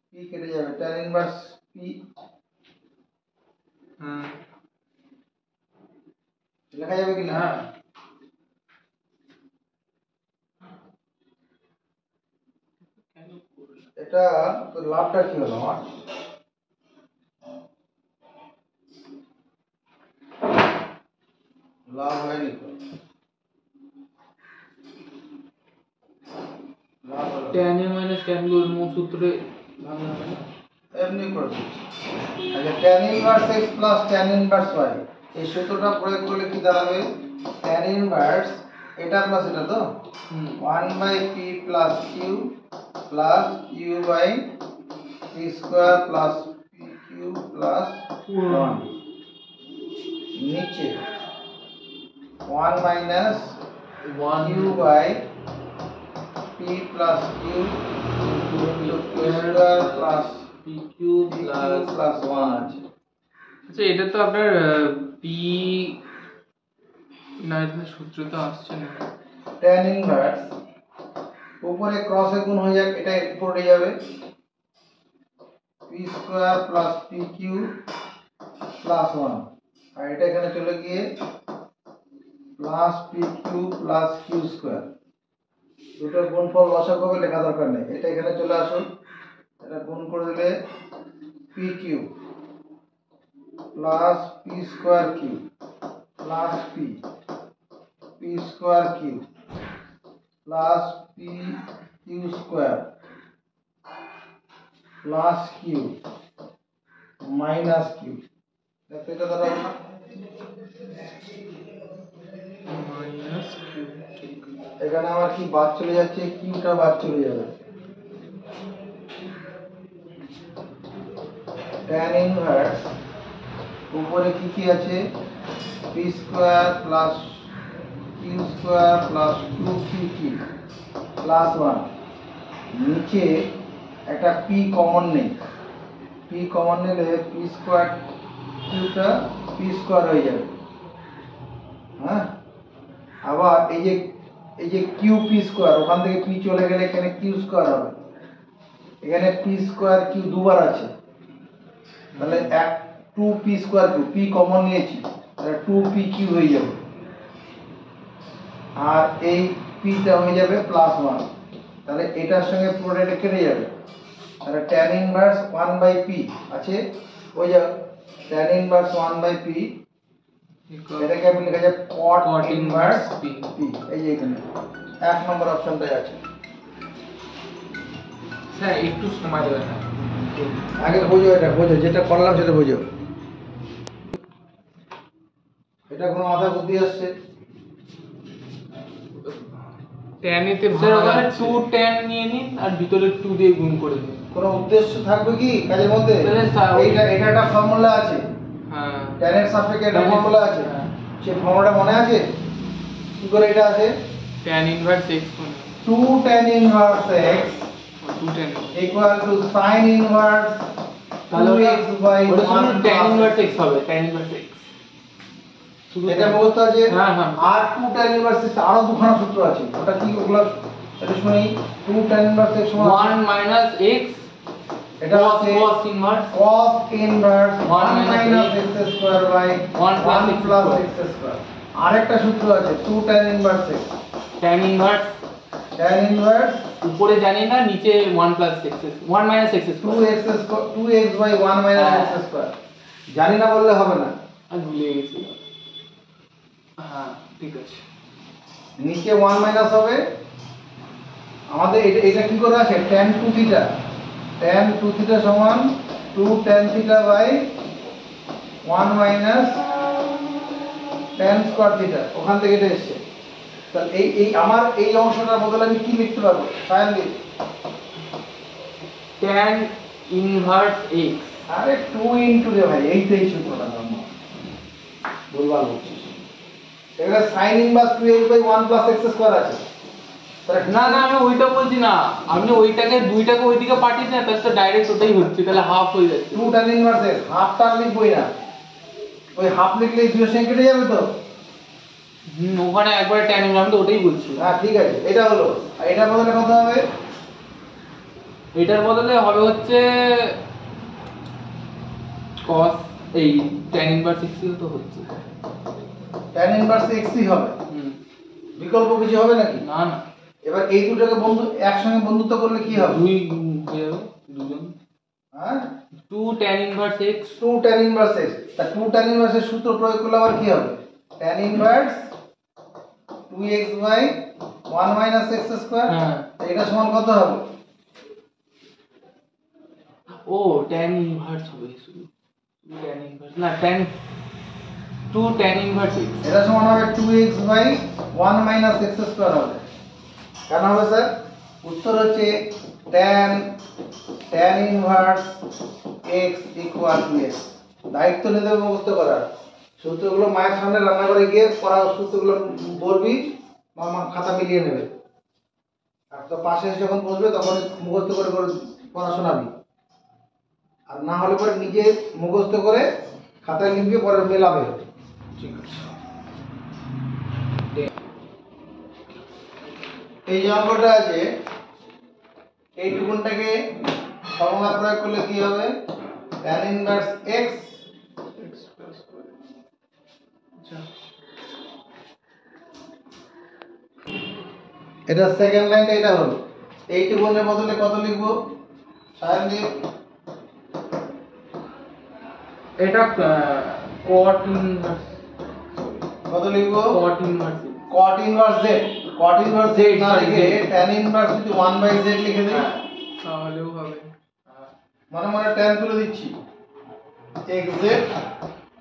p কেটে যাবে tan ইনভার্স p লেখা যাবে কি না এটা তো লাভটা কি হলো আমার লাভ হয়নি তো লাভ হলো tan a minus tan b এর মূল সূত্রে ভাঙা হবে না এমনি করে দিচ্ছি আচ্ছা tan inverse x plus tan inverse y এই সূত্রটা প্রয়োগ করলে কি দাঁড়াবে tan ইনভার্স এটা প্লাস এটা তো 1 by p plus q plus q by p square plus pq plus 1 নিচে 1 minus 1 q by p plus q q square plus pq plus 1 আছে আচ্ছা এটা তো আপনার p না এটা সূত্র তো আসছে না tan ইনভার্স উপরে ক্রসে গুণ হয়ে যাক এটা উপরে যাবে p square plus pq plus 1 আর এটা এখানে চলে গিয়ে plus pq plus q square দুটোর গুণফল লসাগু হবে লেখা দরকার নেই এটা এখানে চলে আসুন এটা গুণ করে দিলে pq plus p square q plus p square q plus pq square plus q minus q দেখো এটা দাঁড়াবে না মাইনাস q ঠিক এখানে আমার কি বাদ চলে যাচ্ছে কিউটা বাদ চলে যাবে tan ইনভার্স উপরে কি কি আছে p square plus q square plus 2qq plus 1 নিচে একটা p কমন নেই p কমন নিলে p স্কয়ার qটা p স্কয়ার হয়ে যাবে হ্যাঁ আবার এই যে qp স্কয়ার ওখান থেকে p চলে গেলে এখানে q স্কয়ার হবে এখানে p স্কয়ার q দুবার আছে তাহলে 2p square Q, p common নিয়েছি তাহলে 2pq হয়ে যাবে, আর এই p টা হয়ে যাবে +1, তাহলে এটার সঙ্গে পুরোটা এটা কেটে যাবে, তাহলে tan ইনভার্স 1/p আছে, ওই যে tan ইনভার্স 1/p, এটাকে আমি লেখা যায় cot ইনভার্স p, এই যে এখানে এক নম্বর অপশনটাই আছে। স্যার একটু সময় দেবেন না, আগে বোঝো, এটা বোঝো, যেটা করলাম সেটা বোঝো। এটা কোনো মাথা বুদ্ধি আসছে? tan এতে স্যার ওখানে 2 tan নিয়ে নিন আর ভিতরে 2 দিয়ে গুণ করে দিন। কোনো উদ্দেশ্য থাকবে কি কাজের মধ্যে? এটা একটা ফর্মুলা আছে, হ্যাঁ tan এর সাপেক্ষে একটা ফর্মুলা আছে, সেই ফর্মুলাটা মনে আছে? কি করে এটা আছে? tan inverse x 2 tan inverse x 2 tan equal to sin inverse 2x by 1 tan inverse x হবে, tan ইনভার্স x এটা মুখস্থ আছে। হ্যাঁ হ্যাঁ, আর 2 tan ইনভার্স x আরো দুখানা সূত্র আছে, ওটা কি ওগুলো এটা শুনি। 2 tan ইনভার্স x সমান 1 মাইনাস x, এটা হচ্ছে cos inverse cos inverse 1 minus x square by 1 plus x square. আরেকটা সূত্র আছে 2 tan inverse x, tan inverse tan inverse উপরে জানি না, নিচে 1 plus x 1 minus x square 2x square 2x by 1 minus x square. জানি না বললে হবে না, আর ভুলে গেছি। হ্যাঁ ঠিক আছে, নিচে 1 মাইনাস হবে। আমাদের এটা এটা কি করে আছে, tan 2 থিটা, tan 2 থিটা সমান 2 tan theta by 1 minus tan square theta, ওখান থেকে এটা এসেছে। তাহলে এই আমার এই অংশটার বদলে আমি কি লিখতে পারবো? সাইন দিই tan ইনভার্স x, আরে 2 ইনটু রে ভাই, এইটাই সূত্রটা নাম বলবার হচ্ছে। এখানে sin inverse 2x by 1 plus x square আছে। তাহলে না না আমি ওইটা বলছি না, আপনি ওইটাকে দুইটাকে ওইদিকে পাঠিয়ে দেন, তাহলে তো ডাইরেক্ট ওটাই হচ্ছে, তাহলে হাফ হয়ে যাচ্ছে। 2 tan ইনভার্স x হাফটা লিখবই না, ওই হাফ লিখলে এই দুইয়ের সঙ্গে কেটে যাবে তো। ওখানে একবারে tan ইনভার্স, আমি তো ওটাই বলছি। হ্যাঁ ঠিক আছে, এটা হলো। আর এটার বদলে কত হবে? এটার বদলে হবে হচ্ছে cos, এই tan ইনভার্স x তো হচ্ছে, tan ইনভার্স x ই হবে, বিকল্প কিছু হবে নাকি? না না, এবার এই দুটোকে বন্ধু একসঙ্গে বন্ধুত্ব করলে কি হবে? দুই হয়ে যাবে, দুজন। হ্যাঁ 2 tan inverse x 2 tan inverse x, তা 2 tan ইনভার্স এর সূত্র প্রয়োগ করলে আবার কি হবে? tan inverse 2x by 1 minus x square. হ্যাঁ, এটা সমান কত হবে? ও tan ইনভার্স হবে শুধু, tan ইনভার্স না, tan 2 tan ইনভার্স x, এটা সমান হবে 2x by 1 minus x square হবে। কেন হবে স্যার? উত্তর হচ্ছে tan inverse x equal to x। দায়িত্ব নিতে হবে মুখস্থ করার, সূত্রগুলো মায়ের সামনে রান্না করে গিয়ে পড়া সূত্রগুলো বলবি, মা খাতা মিলিয়ে নেবে, আর তো পাশে এসে যখন বসবে তখন মুখস্থ করে করে পড়া শোনাবি, আর না হলে পরে নিজে মুখস্থ করে খাতায় লিখবি, পরে মেলাবে। ঠিক আছে। এই যে অঙ্কটা আছে, এইটুকুনটাকে ফর্মুলা প্রয়োগ করলে কি হবে? tan ইনভার্স x আচ্ছা, এটা সেকেন্ড লাইনটা এটা হলো। এইটুকুনের বদলে কত লিখবো? সাইন দিয়ে এটা cot ইনভার্স, কত লিখবো? cot inverse, cot inverse z, cot inverse z না sorry, লিখে Z। tan ইনভার্স যদি 1/z লিখে দিই, তাহলেও হবে। মনে মনে tan তুলে দিচ্ছি, xz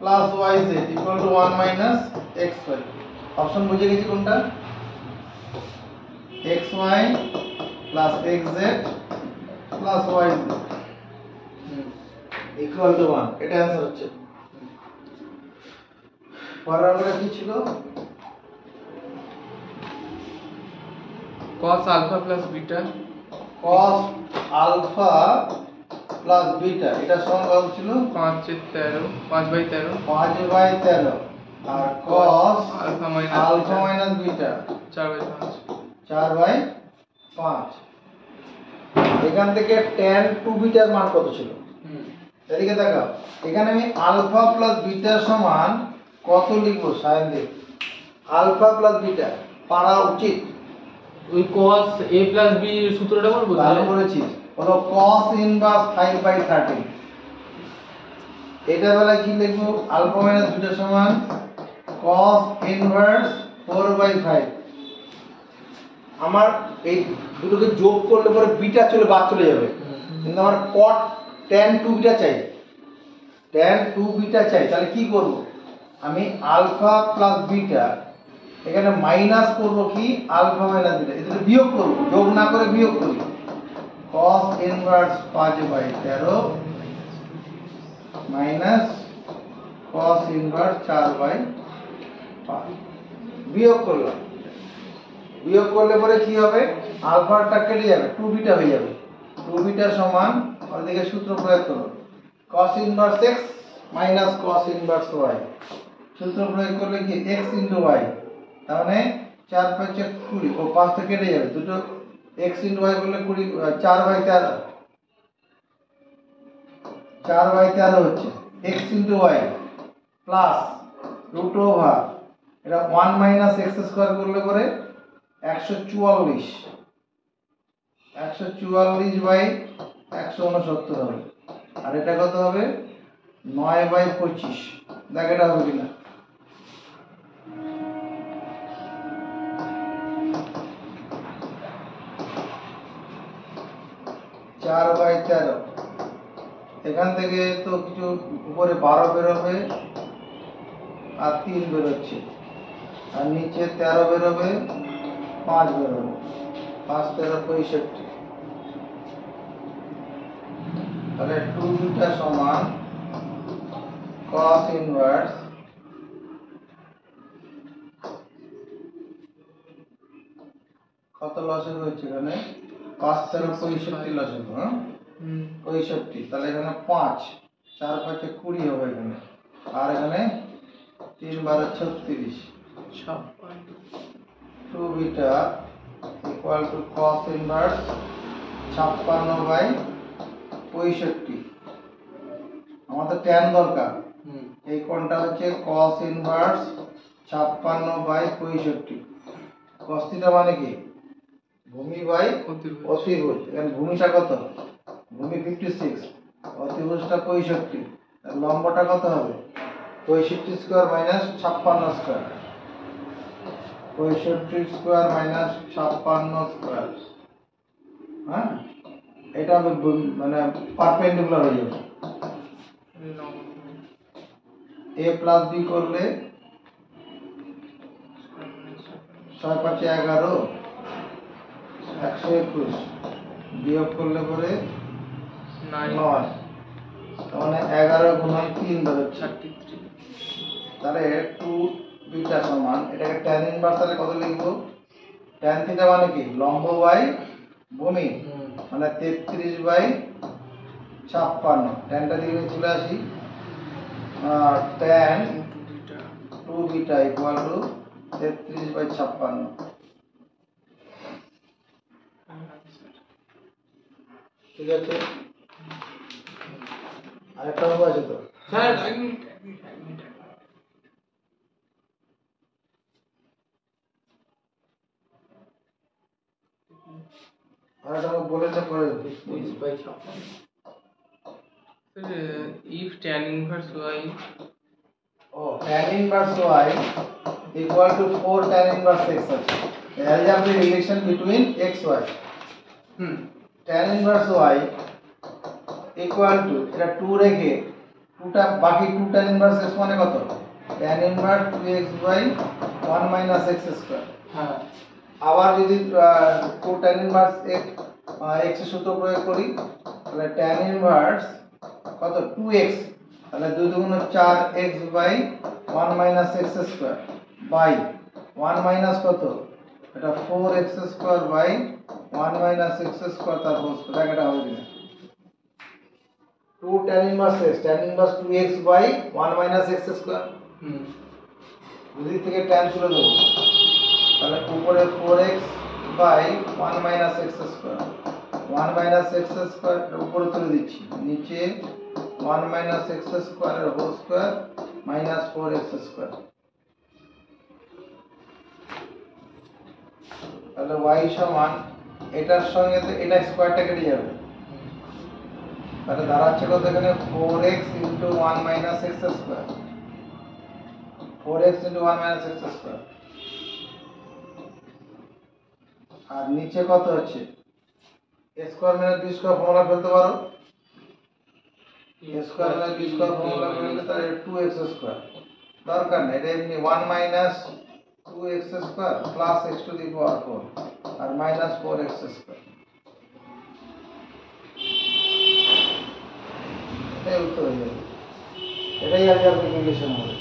plus yz equal to 1 minus xy। Option বুঝে গেছি কোনটা? xy plus xz plus yz equal to 1, এটা অ্যান্সার হচ্ছে। পরের অঙ্কটা কি ছিল? cos alpha plus beta, cos alpha plus beta, এটা সমান কত ছিল? 5/13, 5/13, 5/13, আর cos alpha alpha minus minus beta 4/5। 4/5। এখান থেকে tan 2 বিটার মান কত ছিল? এদিকে দেখাও, এখানে আমি আলফা প্লাস বিটা সমান কত লিখবো সাইন দেখ, আলফা প্লাস বিটা পারা উচিত। ওই cos a plus b এর সূত্রটা বলবো ভালো তাহলে? করেছিস, হলো cos ইনভার্স 5/13। এটা বেলা কি লিখবো, আলফা মাইনাস বিটা সমান cos ইনভার্স 4/5। আমার এই দুটোকে যোগ করলে পরে বিটা বাদ চলে যাবে, কিন্তু আমার cot tan 2 বিটা চাই, tan 2 বিটা চাই। তাহলে কি করব, আমি আলফা প্লাস বিটা এখানে মাইনাস করব কি আলফা মাইনাস বিটা, এটা বিয়োগ করব, যোগ না করে বিয়োগ করি। cos inverse 5/13 minus cos inverse 4/5 বিয়োগ করলাম। বিয়োগ করলে পরে কি হবে, আলফাটা কেটে যাবে, 2 বিটা হয়ে যাবে। 2 বিটা সমান, ওদিকে সূত্র প্রয়োগ করো, cos inverse x minus cos inverse y। সূত্র প্রয়োগ করলে কি x ইনটু y, তার মানে 4 5 20, ও 5 টা কেটে যাবে, দুটো x ইনটু y করলে 20, 4/13, 4/13 হচ্ছে x into y plus root over এটা 1 মাইনাস x স্কয়ার করলে পরে 144, 144/169 হবে। আর এটা কত হবে, 9/25। দেখ এটা হবে কিনা, চার বাই 13। এখান থেকে তো কিছু উপরে 12 বেরোবে আর 3 বেরোচ্ছে, আর নিচে 13 বেরোবে, 5 বেরোবে, 5 13 65। তাহলে 2 বিটা সমান cos ইনভার্স কত লসের হচ্ছে এখানে, 5 13 65 লসের, হ্যাঁ 65। তাহলে এখানে 5 4 5 20 হবে এখানে, আর এখানে 3 12 36। 2 beta equal to cos inverse 56/65। আমাদের tan দরকার, এই কোণটা হচ্ছে cos ইনভার্স 56/65। cos থিটা মানে কি, ভূমি বাই অতিভুজ। এখানে ভূমিটা কত, ভূমি 56, অতিভুজটা 65, লম্বটা কত হবে 65 square minus 56 square, 65 square minus 56 square. হ্যাঁ, এটা মানে পারপেন্ডিকুলার হয়ে যাবে। a প্লাস b করলে 6 5 11, 121, বিয়োগ করলে পরে 9, মানে 11 গুণন 3 বেরোচ্ছে 33। তাহলে 2 বিটা সমান, এটাকে tan ইনভার্স তাহলে কত লিখবো, tan থিটা মানে কি লম্ব বাই ভূমি, মানে 33/56। ট্যানটা দিকে চলে আসি, tan 2 বিটা ইকুয়াল টু 33/56। ঠিক আছে, আরেকটা অঙ্ক আছে তো স্যার, আরেকটা অঙ্ক বলে তো পরে if tan inverse y tan inverse y equal to 4 tan inverse x আছে, algebraic relation between x y। tan inverse y equal to, এটা 2 রেখে 2টা বাকি 2 tan inverse x মানে কত, tan inverse 2x by 1 minus x square। হ্যাঁ, আবার যদি 2 tan inverse x এর সূত্র প্রয়োগ করি, তাহলে tan inverse কত 2x, তাহলে 2 দুগুণ 4x by 1 minus x square by 1 minus কত, এটা 4x square by 1 minus x square তার হোল স্কয়ার, এটা হবে কিনা, 2 tan inverse x, tan inverse 2x by 1 minus x square। দুদিক থেকে tan তুলে দেবো, তাহলে উপরে 4x by 1 minus x square, 1 minus x square উপরে তুলে দিচ্ছি, নিচে 1 মাইনাস এক্স স্কোয়ারের whole square minus 4x square. তাহলে y সমান এটার সঙ্গে তো এটা স্কোয়ারটা কেটে যাবে, তাহলে দাঁড়াচ্ছে কত এখানে 4x into 1 minus x square, 4x into 1 minus x square. আর নিচে কত হচ্ছে a square minus b square formula ফেলতে পারো, a square minus b square formula ফেললে তাহলে 2x স্কোয়ার দরকার নেই, এটা এমনি 1 minus 2x square plus x to the power 4 আর মাইনাস 4x স্কোয়ার। এটাই উত্তর হয়ে যাবে, এটাই আজকের অ্যাপ্লিকেশন হবে।